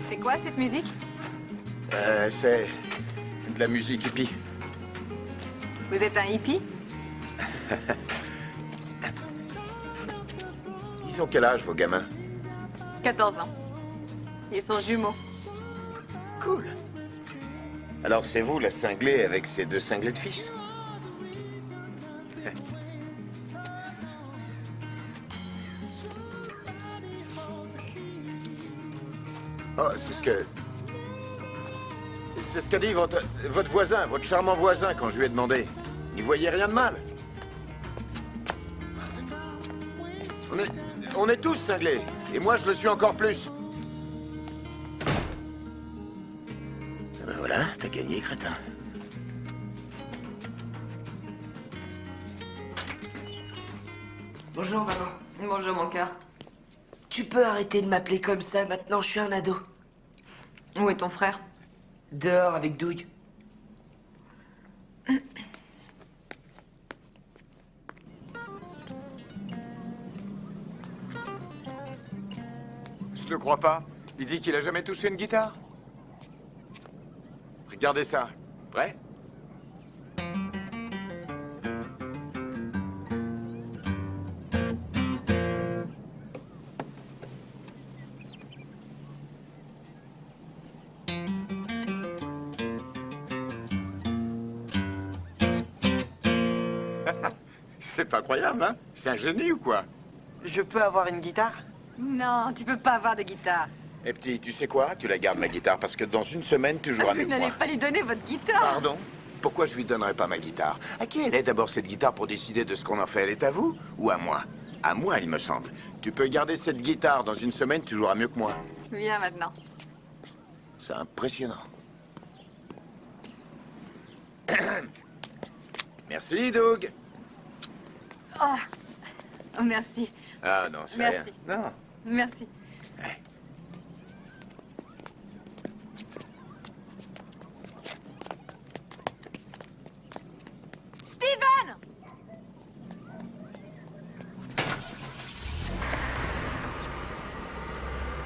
S4: C'est quoi cette musique?
S18: C'est de la musique hippie.
S4: Vous êtes un hippie?
S18: Ils ont quel âge, vos gamins?
S4: 14 ans. Ils sont jumeaux.
S18: Cool. Alors c'est vous, la cinglée, avec ces deux cinglés de fils? Oh, c'est ce que... C'est ce qu'a dit votre voisin, votre charmant voisin, quand je lui ai demandé. N'y voyez rien de mal. On est tous cinglés. Et moi, je le suis encore plus. Ah ben voilà, t'as gagné, crétin.
S14: Bonjour, maman.
S4: Bonjour, mon cœur.
S14: Tu peux arrêter de m'appeler comme ça, maintenant je suis un ado.
S4: Où est ton frère?
S14: Dehors avec Doug.
S18: Je le crois pas. Il dit qu'il a jamais touché une guitare. Regardez ça. Prêt? C'est pas croyable, hein? C'est un génie ou quoi?
S14: Je peux avoir une guitare?
S4: Non, tu peux pas avoir de guitare.
S18: Eh petit, tu sais quoi? Tu la gardes ma guitare parce que dans une semaine, tu joueras mieux
S4: Vous
S18: que
S4: n'allez
S18: moi.
S4: pas lui donner votre guitare.
S18: Pardon? Pourquoi je lui donnerais pas ma guitare? À qui elle est d'abord cette guitare pour décider de ce qu'on en fait? Elle est à vous ou à moi? À moi, il me semble. Tu peux garder cette guitare. Dans une semaine, tu joueras mieux que moi.
S4: Viens maintenant.
S18: C'est impressionnant. Merci, Doug.
S4: Oh, merci.
S18: Ah non, c'est
S4: Merci.
S18: rien. Non.
S4: Merci. Steven!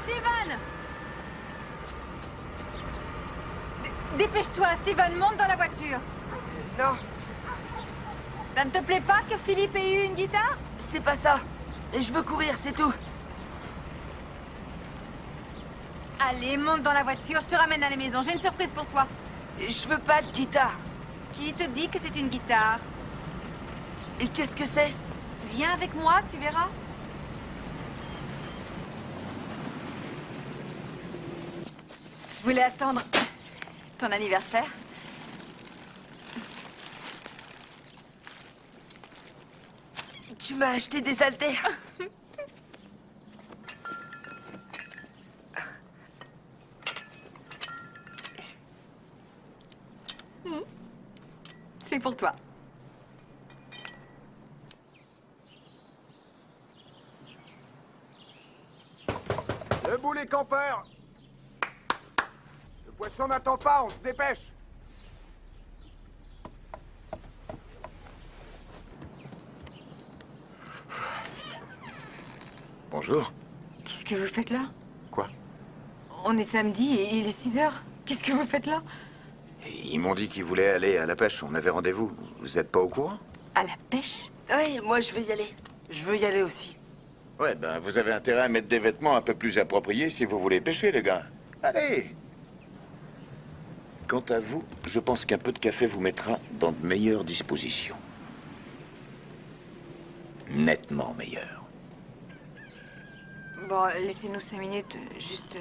S4: Steven! Dépêche-toi, Steven, monte dans la voiture.
S14: Non.
S4: Ça ne te plaît pas que Philippe ait eu une guitare?
S14: C'est pas ça. Et je veux courir, c'est tout.
S4: Allez, monte dans la voiture, je te ramène à la maison. J'ai une surprise pour toi.
S14: Je veux pas de guitare.
S4: Qui te dit que c'est une guitare?
S14: Et qu'est-ce que c'est?
S4: Viens avec moi, tu verras. Je voulais attendre ton anniversaire.
S14: Tu m'as acheté des haltères.
S4: C'est pour toi.
S18: Debout les campeurs. Le poisson n'attend pas, on se dépêche. Bonjour.
S4: Qu'est-ce que vous faites là?
S18: Quoi?
S4: On est samedi et il est 6 heures. Qu'est-ce que vous faites là?
S18: Ils m'ont dit qu'ils voulaient aller à la pêche, on avait rendez-vous. Vous êtes pas au courant?
S4: À la pêche?
S14: Oui, moi je veux y aller. Je veux y aller aussi.
S18: Ouais, ben vous avez intérêt à mettre des vêtements un peu plus appropriés si vous voulez pêcher, les gars. Allez! Quant à vous, je pense qu'un peu de café vous mettra dans de meilleures dispositions. Nettement meilleures.
S4: Bon, laissez-nous 5 minutes, juste...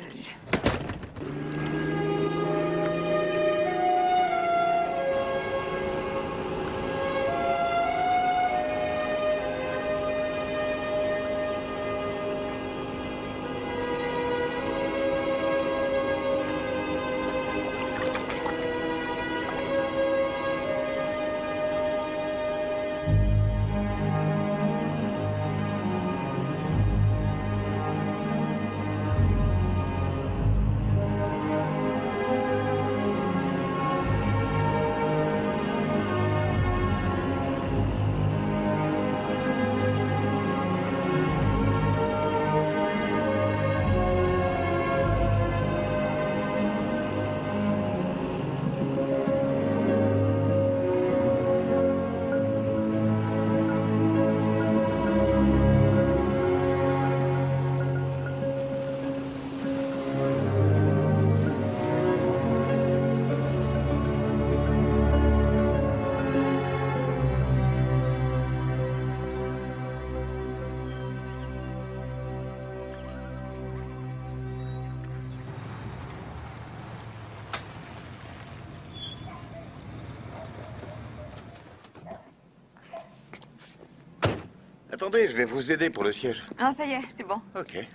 S18: Attendez, je vais vous aider pour le siège.
S4: Ah, ça y est, c'est bon.
S18: Ok.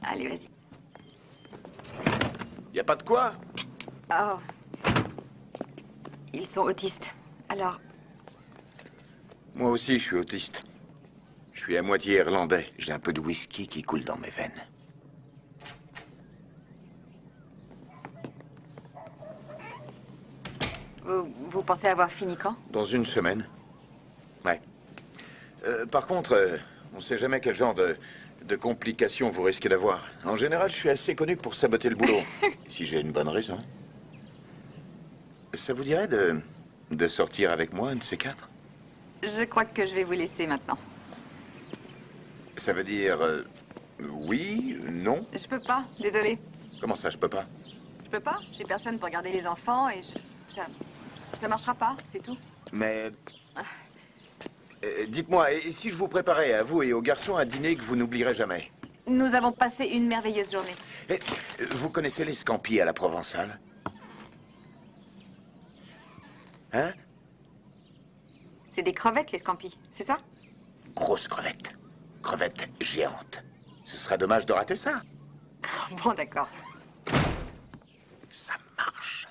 S4: Allez, vas-y.
S18: Y a pas de quoi?
S4: Oh. Ils sont autistes. Alors,
S18: Moi aussi, je suis autiste. Je suis à moitié irlandais. J'ai un peu de whisky qui coule dans mes veines.
S4: vous pensez avoir fini quand?
S18: Dans une semaine. Ouais. Par contre, on sait jamais quel genre de complications vous risquez d'avoir. En général, je suis assez connu pour saboter le boulot. Si j'ai une bonne raison. Ça vous dirait de sortir avec moi, un de ces quatre?
S4: Je crois que je vais vous laisser maintenant.
S18: Ça veut dire... oui, non?
S4: Je peux pas, désolée.
S18: Comment ça, je peux pas?
S4: Je peux pas, j'ai personne pour garder les enfants et ça marchera pas, c'est tout.
S18: Mais... dites-moi, et si je vous préparais à vous et aux garçons un dîner que vous n'oublierez jamais?
S4: Nous avons passé une merveilleuse journée.
S18: Et, vous connaissez les scampi à la provençale? Hein?
S4: C'est des crevettes, les scampis, c'est ça?
S18: Grosse crevette. Crevette géante. Ce serait dommage de rater ça.
S4: Bon, d'accord.
S18: Ça marche.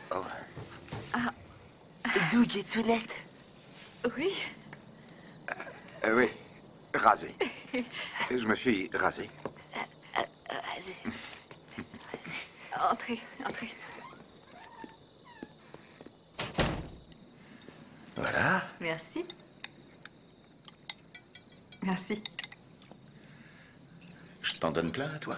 S14: Oh.
S4: Ah.
S14: Doug est tout net.
S4: Oui.
S18: Oui, rasé. Je me suis rasé.
S4: Entrez, entrez.
S18: Voilà.
S4: Merci. Merci.
S18: Je t'en donne plein à toi.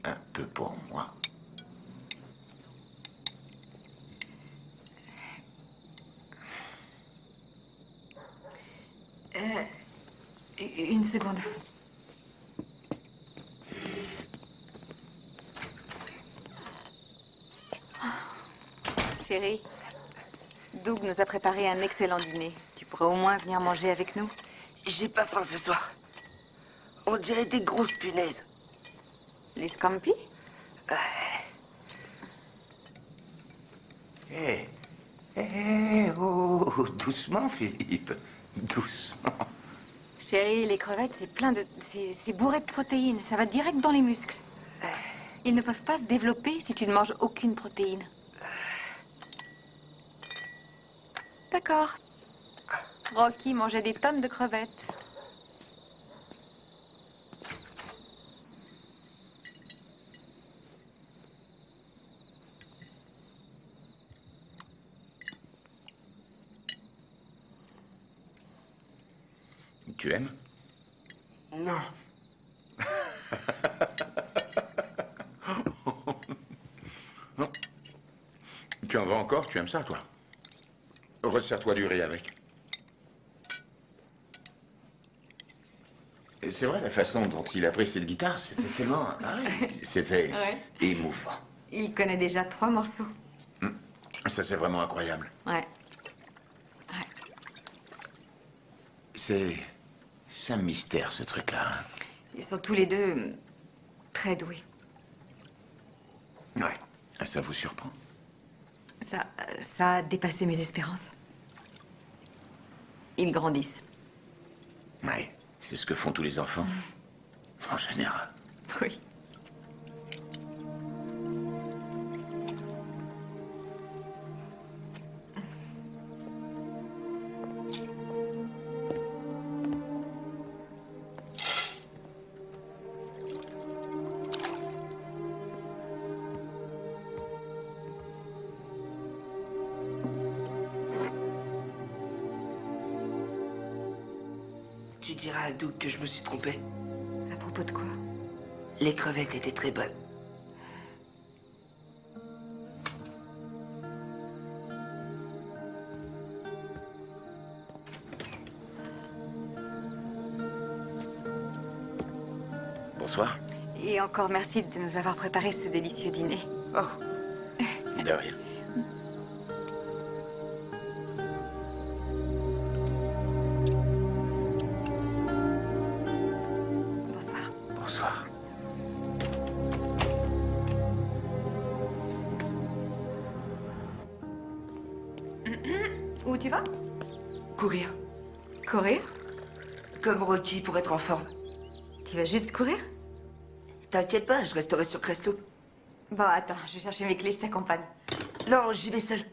S18: Un peu pour moi.
S4: Une seconde. Chérie, Doug nous a préparé un excellent dîner. Tu pourrais au moins venir manger avec nous?
S14: J'ai pas faim ce soir. On dirait des grosses punaises.
S4: Les scampis?
S18: Oh, doucement, Philippe. Doucement.
S4: Chérie, les crevettes, c'est plein de... C'est bourré de protéines. Ça va direct dans les muscles. Ils ne peuvent pas se développer si tu ne manges aucune protéine. D'accord. Rocky mangeait des tonnes de crevettes.
S18: Tu aimes?
S14: Non.
S18: Non. Tu en veux encore? Tu aimes ça, toi? Resserre-toi du riz avec. Et c'est vrai, la façon dont il a pris cette guitare, c'était tellement... Ah oui, c'était émouvant.
S4: Il connaît déjà 3 morceaux.
S18: Ça, c'est vraiment incroyable.
S4: Ouais.
S18: C'est un mystère, ce truc-là. Hein.
S4: Ils sont tous les deux très doués.
S18: Ouais. Ça vous surprend?
S4: Ça a dépassé mes espérances. Ils grandissent.
S18: Ouais. C'est ce que font tous les enfants. En général.
S4: Oui.
S14: Tu diras à Doug que je me suis trompé.
S4: À propos de quoi?
S14: Les crevettes étaient très bonnes.
S18: Bonsoir.
S4: Et encore merci de nous avoir préparé ce délicieux dîner.
S14: Oh.
S18: De rien.
S4: Où tu vas?
S14: Courir.
S4: Courir?
S14: Comme Rocky pour être en forme.
S4: Tu vas juste courir?
S14: T'inquiète pas, je resterai sur Crestloop.
S4: Bon, attends, je vais chercher mes clés, je t'accompagne.
S14: Non, j'y vais seule.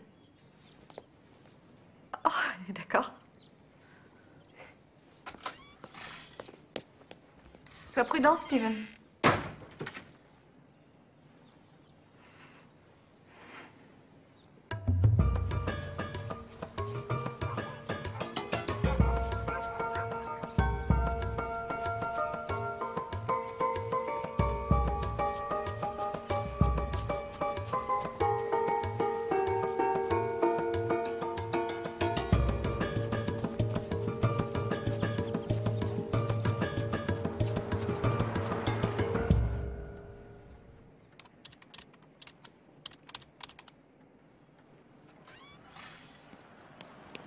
S4: Oh, d'accord. Sois prudent, Steven.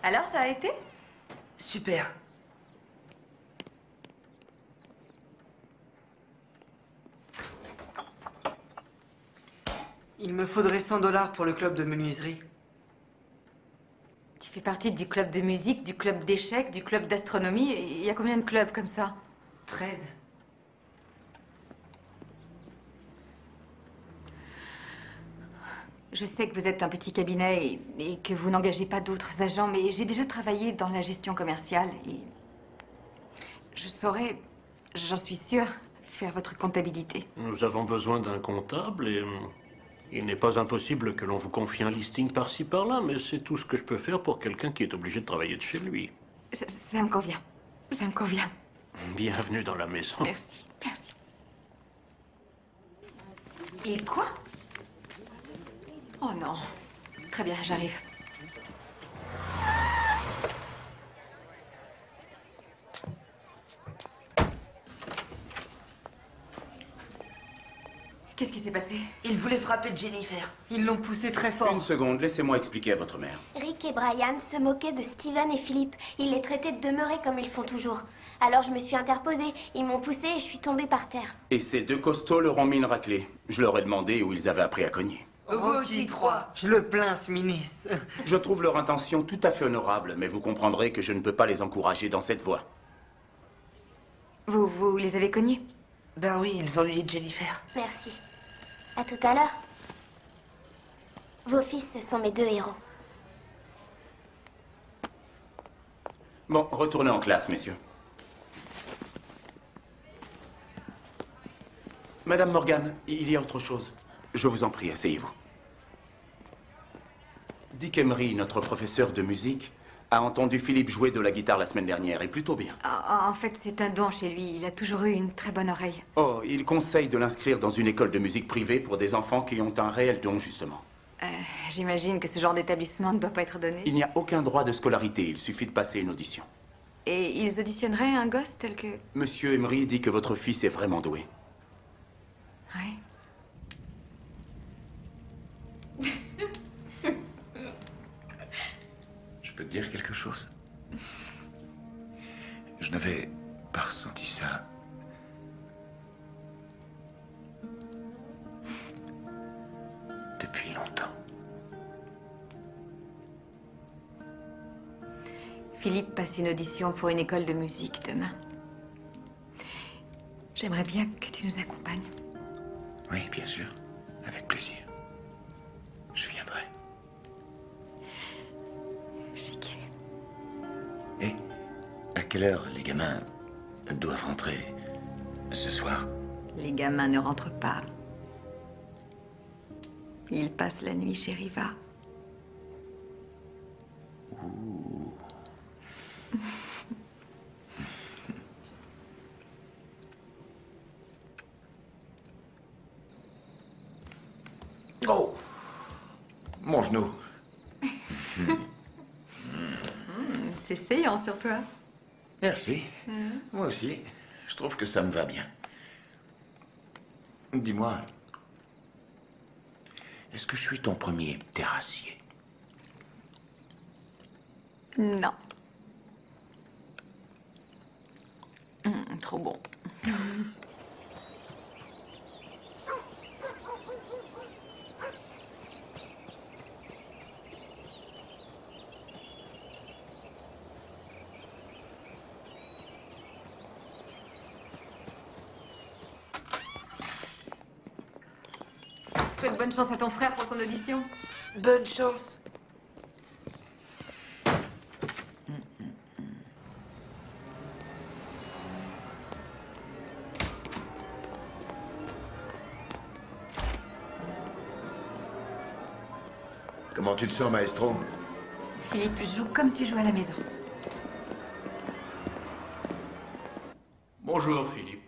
S4: Alors, ça a été?
S14: Super. Il me faudrait 100 $ pour le club de menuiserie.
S4: Tu fais partie du club de musique, du club d'échecs, du club d'astronomie. Il y a combien de clubs comme ça?
S14: 13.
S4: Je sais que vous êtes un petit cabinet et que vous n'engagez pas d'autres agents, mais j'ai déjà travaillé dans la gestion commerciale et je saurais, j'en suis sûre, faire votre comptabilité.
S19: Nous avons besoin d'un comptable et il n'est pas impossible que l'on vous confie un listing par-ci par-là, mais c'est tout ce que je peux faire pour quelqu'un qui est obligé de travailler de chez lui.
S4: Ça me convient. Ça me convient.
S19: Bienvenue dans la maison.
S4: Merci, merci. Et quoi? Oh non. Très bien, j'arrive. Qu'est-ce qui s'est passé?
S14: Ils voulaient frapper Jennifer. Ils l'ont poussée très fort.
S18: Une seconde, laissez-moi expliquer à votre mère.
S2: Rick et Brian se moquaient de Steven et Philippe. Ils les traitaient de demeurés comme ils font toujours. Alors je me suis interposée. Ils m'ont poussée et je suis tombée par terre.
S18: Et ces deux costauds leur ont mis une raclée. Je leur ai demandé où ils avaient appris à cogner.
S14: Rocky 3. Je le plains, ce ministre.
S18: Je trouve leur intention tout à fait honorable, mais vous comprendrez que je ne peux pas les encourager dans cette voie.
S4: Vous les avez cognés?
S14: Ben oui, ils ont lié Jennifer.
S2: Merci. À tout à l'heure. Vos fils, ce sont mes deux héros.
S18: Bon, retournez en classe, messieurs. Madame Morgan, il y a autre chose. Je vous en prie, asseyez-vous. Dick Emery, notre professeur de musique, a entendu Philippe jouer de la guitare la semaine dernière, et plutôt bien.
S4: En fait, c'est un don chez lui. Il a toujours eu une très bonne oreille.
S18: Oh, il conseille de l'inscrire dans une école de musique privée pour des enfants qui ont un réel don, justement.
S4: J'imagine que ce genre d'établissement ne doit pas être donné.
S18: Il n'y a aucun droit de scolarité, il suffit de passer une audition.
S4: Et ils auditionneraient un gosse tel que...
S18: Monsieur Emery dit que votre fils est vraiment doué.
S4: Ouais.
S18: Je peux te dire quelque chose? Je n'avais pas ressenti ça. Depuis longtemps.
S4: Philippe passe une audition pour une école de musique demain. J'aimerais bien que tu nous accompagnes.
S18: Oui, bien sûr. Avec plaisir. Je viendrai.
S4: Chic.
S18: Et à quelle heure les gamins doivent rentrer ce soir?
S4: Les gamins ne rentrent pas. Ils passent la nuit chez Riva.
S18: Ouh. Oh! Mon genou.
S4: C'est saillant sur toi.
S18: Merci. Moi aussi. Je trouve que ça me va bien. Dis-moi, est-ce que je suis ton premier terrassier?
S4: Non. Trop bon. souhaite bonne chance à ton frère pour son audition.
S14: Bonne chance.
S18: Comment tu te sens, maestro?
S4: Philippe, joue comme tu joues à la maison.
S10: Bonjour, Philippe.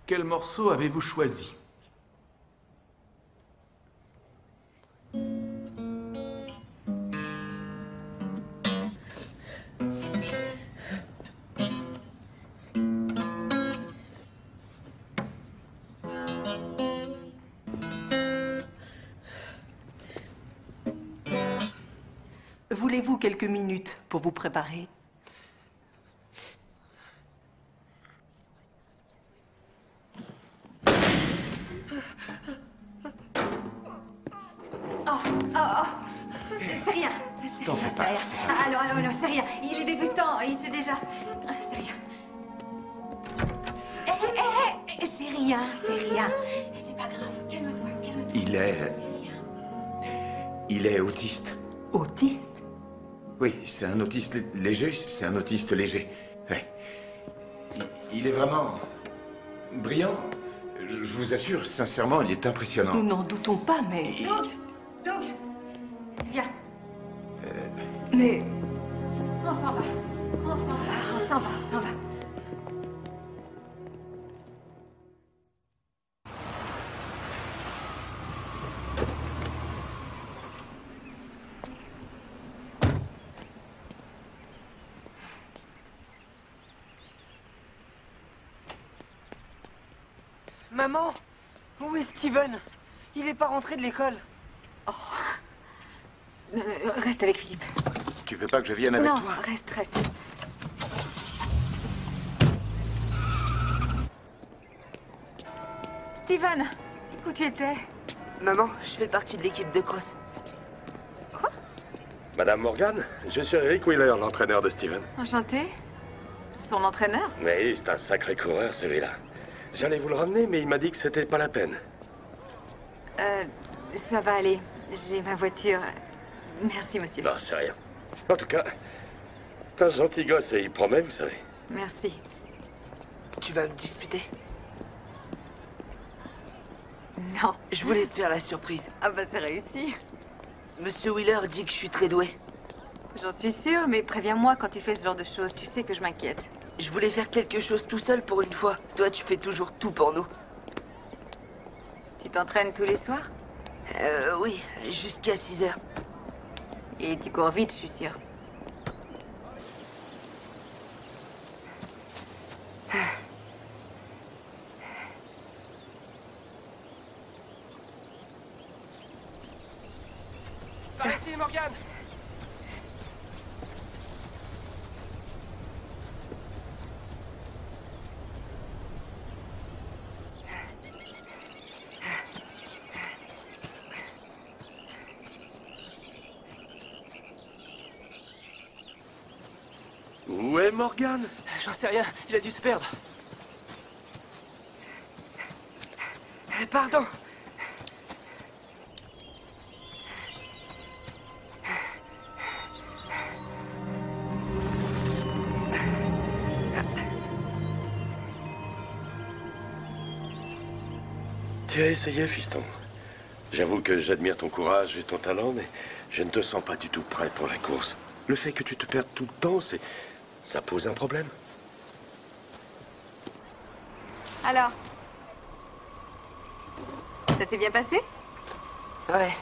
S10: Quel morceau avez-vous choisi?
S5: Voulez-vous quelques minutes pour vous préparer?
S4: C'est rien.
S12: T'en fais pas.
S4: Alors, c'est rien. Il est débutant, il sait déjà. C'est rien. C'est rien, c'est rien. C'est pas grave. Calme-toi, calme-toi.
S18: Il est autiste.
S5: Autiste?
S18: Oui, c'est un autiste léger, c'est un autiste léger. Ouais. Il est vraiment brillant. Je vous assure, sincèrement, il est impressionnant.
S5: Nous n'en doutons pas, mais...
S4: Doug, viens.
S5: Mais...
S4: On s'en va. On s'en va.
S14: Maman, où est Steven? Il est pas rentré de l'école.
S4: Reste avec Philippe.
S18: Tu veux pas que je vienne avec
S4: non,
S18: toi?
S4: reste. Steven, où tu étais?
S14: Maman, je fais partie de l'équipe de cross.
S20: Madame Morgan, je suis Rick Wheeler, l'entraîneur de Steven.
S4: Enchanté. Son entraîneur?
S20: Oui, c'est un sacré coureur, celui-là. J'allais vous le ramener, mais il m'a dit que c'était pas la peine.
S4: Ça va aller. J'ai ma voiture. Merci, monsieur.
S20: Non, c'est rien. En tout cas, c'est un gentil gosse et il promet, vous savez.
S4: Merci.
S14: Tu vas me disputer?
S4: Non.
S14: Je voulais te faire la surprise.
S4: Ah bah c'est réussi.
S14: Monsieur Wheeler dit que je suis très doué.
S4: J'en suis sûre, mais préviens-moi quand tu fais ce genre de choses. Tu sais que je m'inquiète.
S14: Je voulais faire quelque chose tout seul pour une fois. Toi, tu fais toujours tout pour nous.
S4: Tu t'entraînes tous les soirs?
S14: Oui, jusqu'à 6 heures.
S4: Et tu cours vite, je suis sûre.
S1: Par ici, Morgan.
S20: Où est Morgan?
S1: J'en sais rien, il a dû se perdre.
S14: Pardon.
S20: Tu as essayé, fiston. J'avoue que j'admire ton courage et ton talent, mais je ne te sens pas du tout prêt pour la course. Le fait que tu te perdes tout le temps, ça pose un problème.
S4: Alors? Ça s'est bien passé?
S14: Ouais.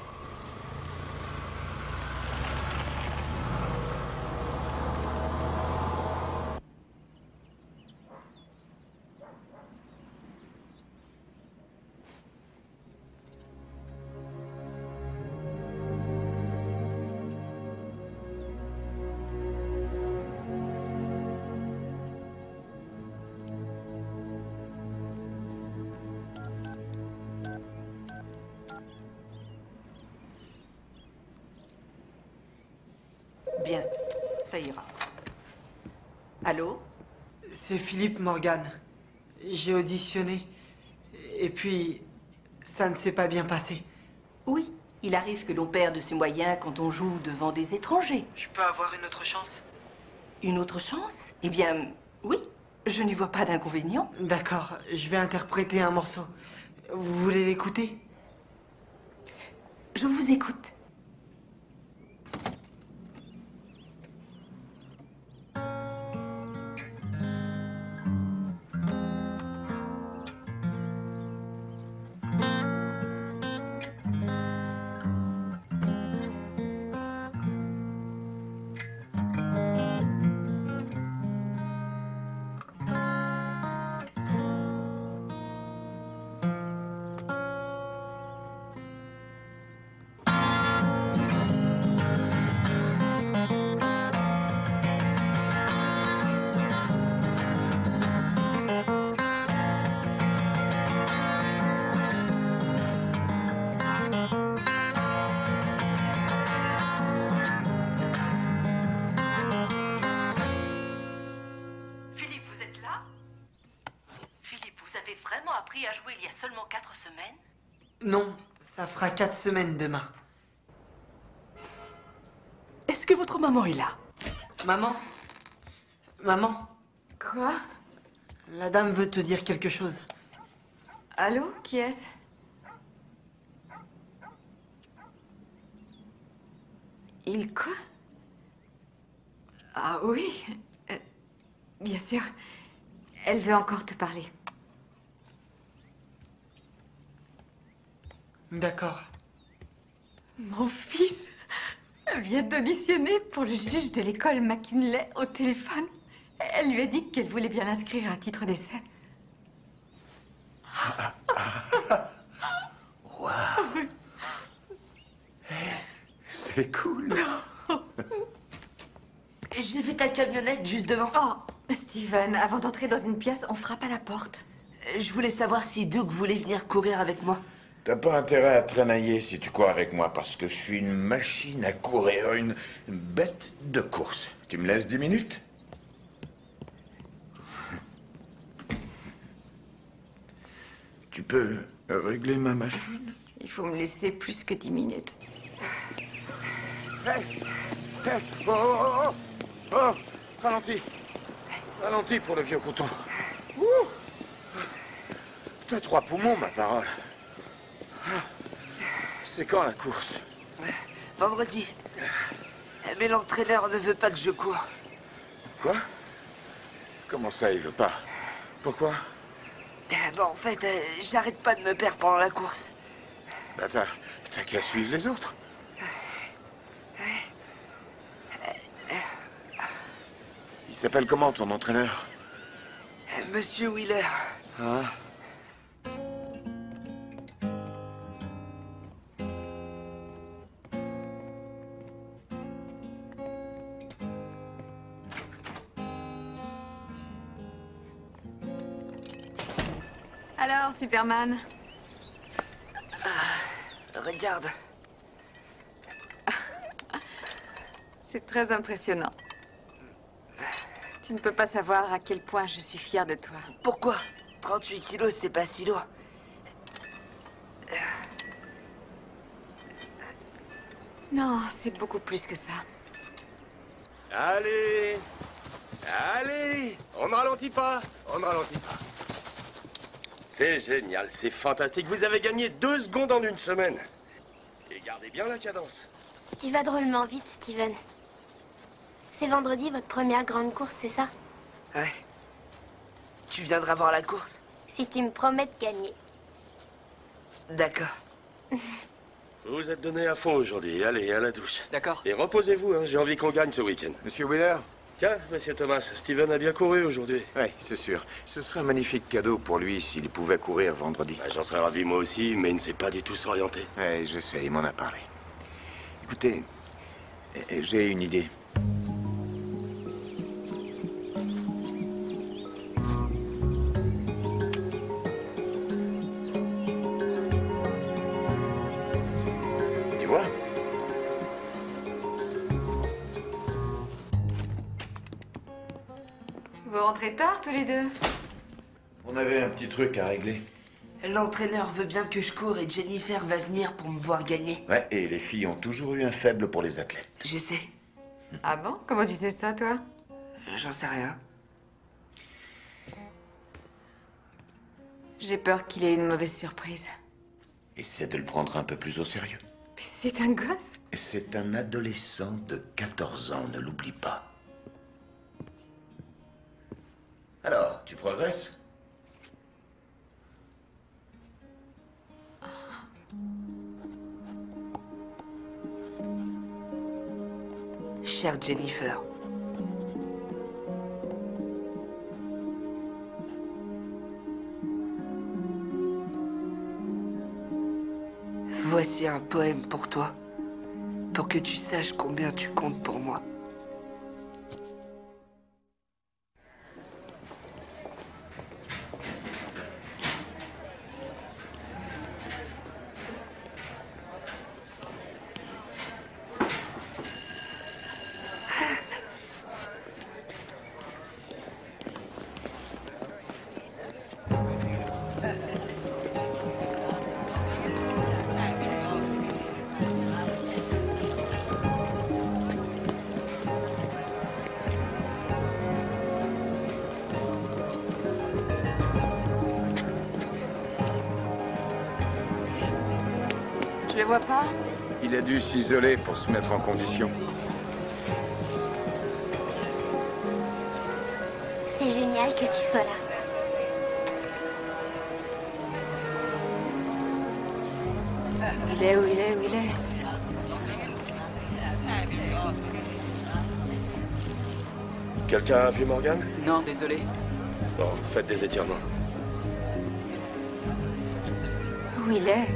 S5: Bien, ça ira. Allô?
S14: C'est Philippe Morgan. J'ai auditionné. Et puis, ça ne s'est pas bien passé.
S21: Oui, il arrive que l'on perde ses moyens quand on joue devant des étrangers.
S14: Je peux avoir une autre chance?
S21: Une autre chance? Eh bien, oui. Je n'y vois pas d'inconvénient.
S14: D'accord, je vais interpréter un morceau. Vous voulez l'écouter?
S21: Je vous écoute. À jouer il y a seulement 4 semaines?
S14: Non, ça fera 4 semaines demain.
S21: Est-ce que votre maman est là?
S14: Maman? Maman?
S4: Quoi?
S14: La dame veut te dire quelque chose.
S4: Allô? Qui est-ce? Il quoi? Ah oui? Bien sûr. Elle veut encore te parler.
S14: D'accord.
S4: Mon fils vient d'auditionner pour le juge de l'école McKinley au téléphone. Elle lui a dit qu'elle voulait bien l'inscrire à titre d'essai.
S18: Waouh! C'est cool.
S21: J'ai vu ta camionnette juste devant.
S4: Oh, Steven, avant d'entrer dans une pièce, on frappe à la porte.
S21: Je voulais savoir si Doug voulait venir courir avec moi.
S18: T'as pas intérêt à traînailler si tu cours avec moi, parce que je suis une machine à courir, une bête de course. Tu me laisses 10 minutes? Tu peux régler ma machine?
S4: Il faut me laisser plus que 10 minutes.
S18: Hey! Hey! Oh, oh, oh, oh! Oh! Ralentis! Ralentis pour le vieux coton. Ouh! T'as 3 poumons, ma parole. C'est quand la course?
S21: Vendredi. Mais l'entraîneur ne veut pas que je cours.
S18: Quoi? Comment ça, il veut pas? Pourquoi?
S21: Bon, en fait, j'arrête pas de me perdre pendant la course.
S18: Bah t'as qu'à suivre les autres. Il s'appelle comment, ton entraîneur?
S21: Monsieur Wheeler.
S18: Hein?
S4: Alors, Superman?
S21: Regarde.
S4: C'est très impressionnant. Tu ne peux pas savoir à quel point je suis fière de toi.
S21: Pourquoi? 38 kilos, c'est pas si lourd.
S4: Non, c'est beaucoup plus que ça.
S20: Allez! Allez! On ne ralentit pas! On ne ralentit pas. C'est génial, c'est fantastique. Vous avez gagné 2 secondes en 1 semaine. Et gardez bien la cadence.
S2: Tu vas drôlement vite, Steven. C'est vendredi votre première grande course, c'est ça?
S21: Ouais. Tu viendras voir la course?
S2: Si tu me promets de gagner.
S21: D'accord.
S20: Vous vous êtes donné à fond aujourd'hui. Allez, à la douche.
S15: D'accord.
S20: Et reposez-vous, hein. J'ai envie qu'on gagne ce week-end.
S18: Monsieur Wheeler?
S20: Tiens, monsieur Thomas, Steven a bien couru aujourd'hui.
S18: Oui, c'est sûr. Ce serait un magnifique cadeau pour lui s'il pouvait courir vendredi.
S20: J'en serais ravi moi aussi, mais il ne sait pas du tout s'orienter.
S18: Oui, je sais, il m'en a parlé. Écoutez, j'ai une idée. Tu vois?
S4: Vous vous rentrez tard tous les deux.
S18: On avait un petit truc à régler.
S21: L'entraîneur veut bien que je cours et Jennifer va venir pour me voir gagner.
S18: Ouais, et les filles ont toujours eu un faible pour les athlètes.
S21: Je sais.
S4: Ah bon? Comment tu sais ça, toi?
S21: J'en sais rien.
S4: J'ai peur qu'il ait une mauvaise surprise.
S18: Essaie de le prendre un peu plus au sérieux.
S4: C'est un gosse?
S18: C'est un adolescent de 14 ans, ne l'oublie pas. Alors, tu progresses?
S21: Chère Jennifer. Voici un poème pour toi, pour que tu saches combien tu comptes pour moi.
S4: Je le vois pas.
S18: Il a dû s'isoler pour se mettre en condition.
S2: C'est génial que tu sois là.
S4: Il est où il est où il est?
S20: Quelqu'un a vu Morgan?
S15: Non, désolé.
S20: Bon, faites des étirements.
S4: Où il est?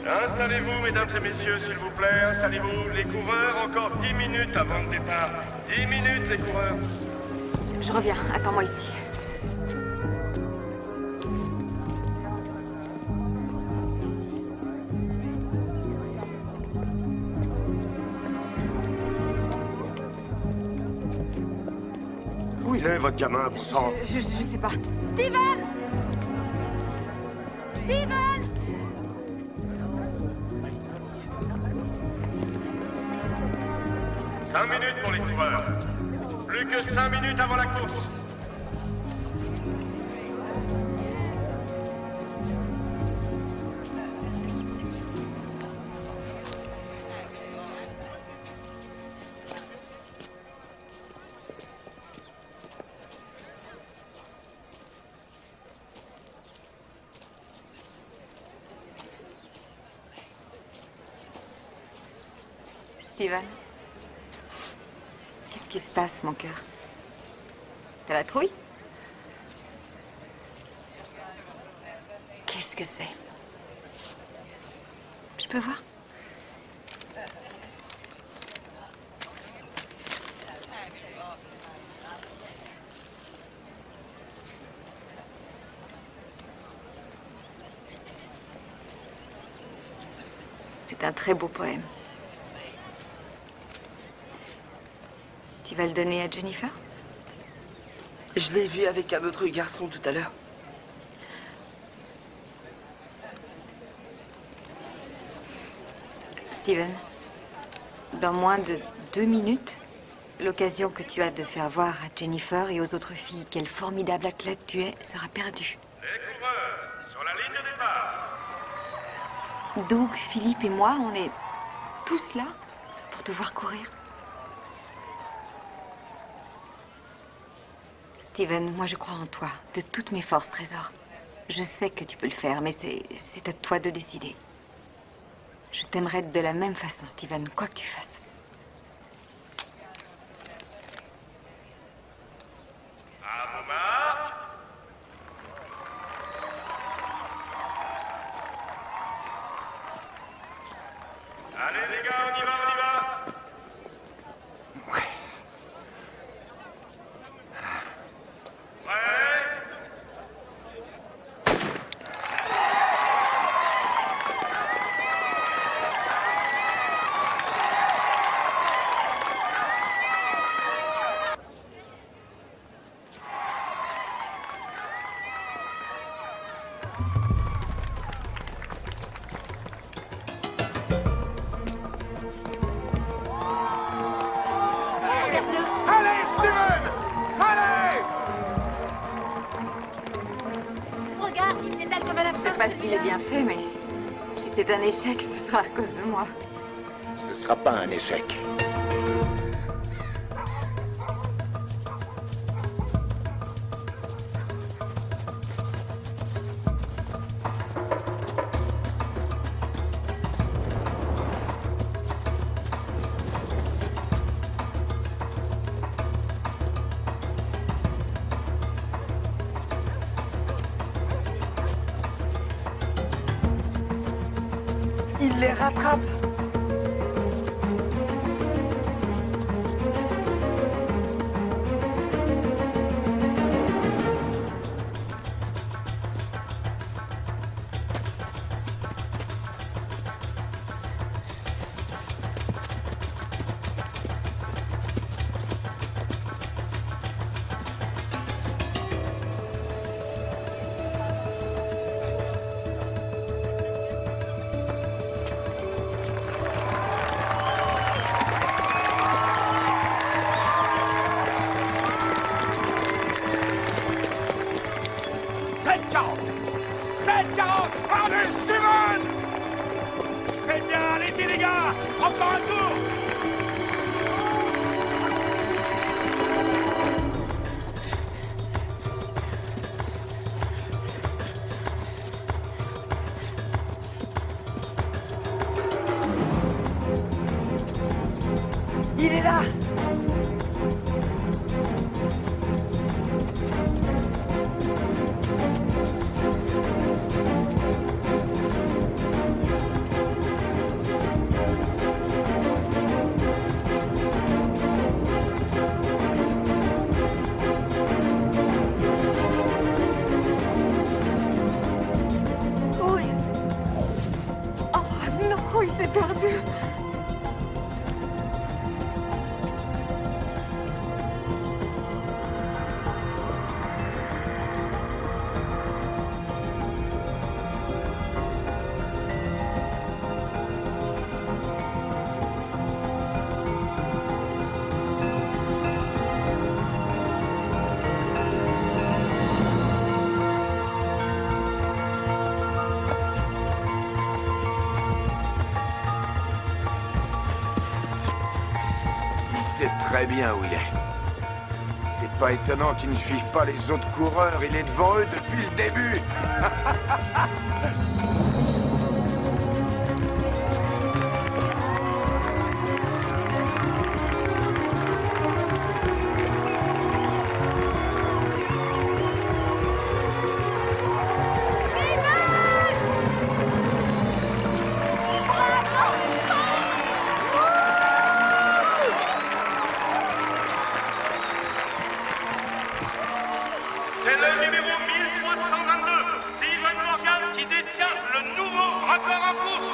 S1: Installez-vous, mesdames et messieurs, s'il vous plaît. Installez-vous. Les coureurs, encore 10 minutes avant le départ. 10 minutes, les coureurs.
S4: Je reviens. Attends-moi ici.
S20: Où il est, votre gamin, bon sang?
S4: Je sais pas. Steven! Steven!
S1: Cinq minutes pour les coureurs. Plus que 5 minutes avant la course.
S4: Steven, qu'est-ce qui se passe, mon cœur? T'as la trouille? Qu'est-ce que c'est? Je peux voir? C'est un très beau poème. Tu vas le donner à Jennifer?
S21: Je l'ai vu avec un autre garçon tout à l'heure.
S4: Steven, dans moins de 2 minutes, l'occasion que tu as de faire voir à Jennifer et aux autres filles quelle formidable athlète tu es sera perdue.
S1: Les coureurs, sur la ligne de départ.
S4: Doug, Philippe et moi, on est tous là pour te voir courir. Steven, moi je crois en toi, de toutes mes forces, Trésor. Je sais que tu peux le faire, mais c'est à toi de décider. Je t'aimerai de la même façon, Steven, quoi que tu fasses.
S1: À vos marques. Allez les gars, on y va, on y va.
S4: sais pas s'il est bien fait, mais si c'est un échec, ce sera à cause de moi.
S18: Ce sera pas un échec.
S14: Il les rattrape.
S1: Encore un tour!
S14: Il est là!
S4: Oui. Oh non, il s'est perdu.
S18: Il sait très bien où il est. C'est pas étonnant qu'il ne suive pas les autres coureurs. Il est devant eux depuis le début.
S1: C'est le numéro 1322, Steven Morgan, qui détient le nouveau record en course.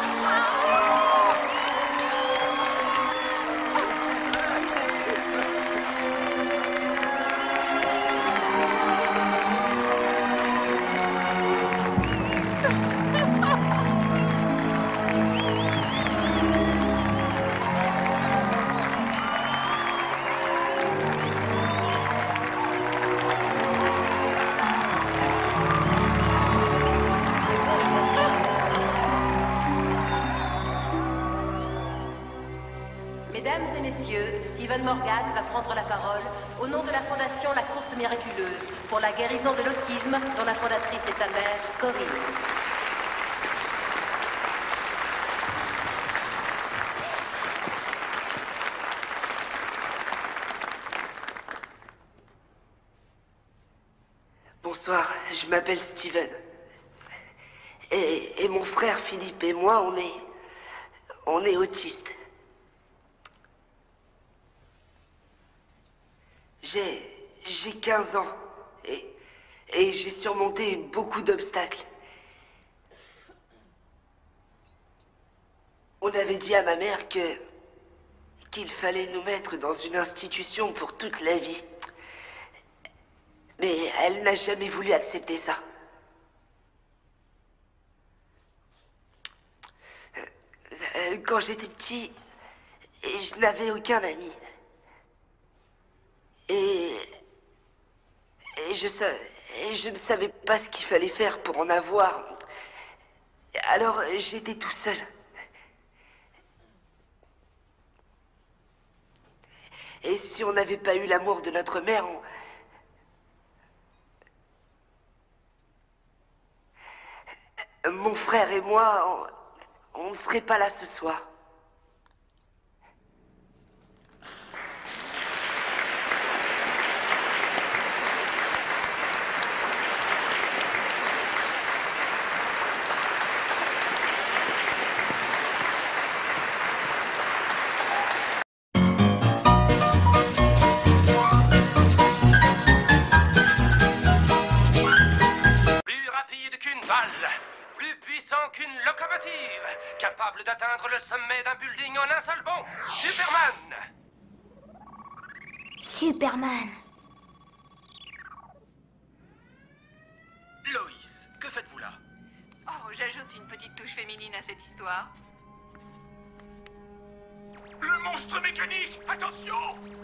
S16: Mesdames et messieurs, Steven Morgan va prendre la parole au nom de la fondation La Course Miraculeuse pour la guérison de l'autisme dont la fondatrice est sa mère, Corinne.
S21: Bonsoir, je m'appelle Steven. Et mon frère Philippe et moi, on est autistes. J'ai 15 ans et j'ai surmonté beaucoup d'obstacles. On avait dit à ma mère qu'il fallait nous mettre dans une institution pour toute la vie. Mais elle n'a jamais voulu accepter ça. Quand j'étais petit, je n'avais aucun ami. Et je ne savais pas ce qu'il fallait faire pour en avoir. Alors, j'étais tout seul. Et si on n'avait pas eu l'amour de notre mère, mon frère et moi, on ne serait pas là ce soir.
S1: Plus puissant qu'une locomotive, capable d'atteindre le sommet d'un building en un seul bond. Superman!
S2: Superman.
S1: Loïs, que faites-vous là?
S4: Oh, j'ajoute une petite touche féminine à cette histoire.
S1: Le monstre mécanique! Attention!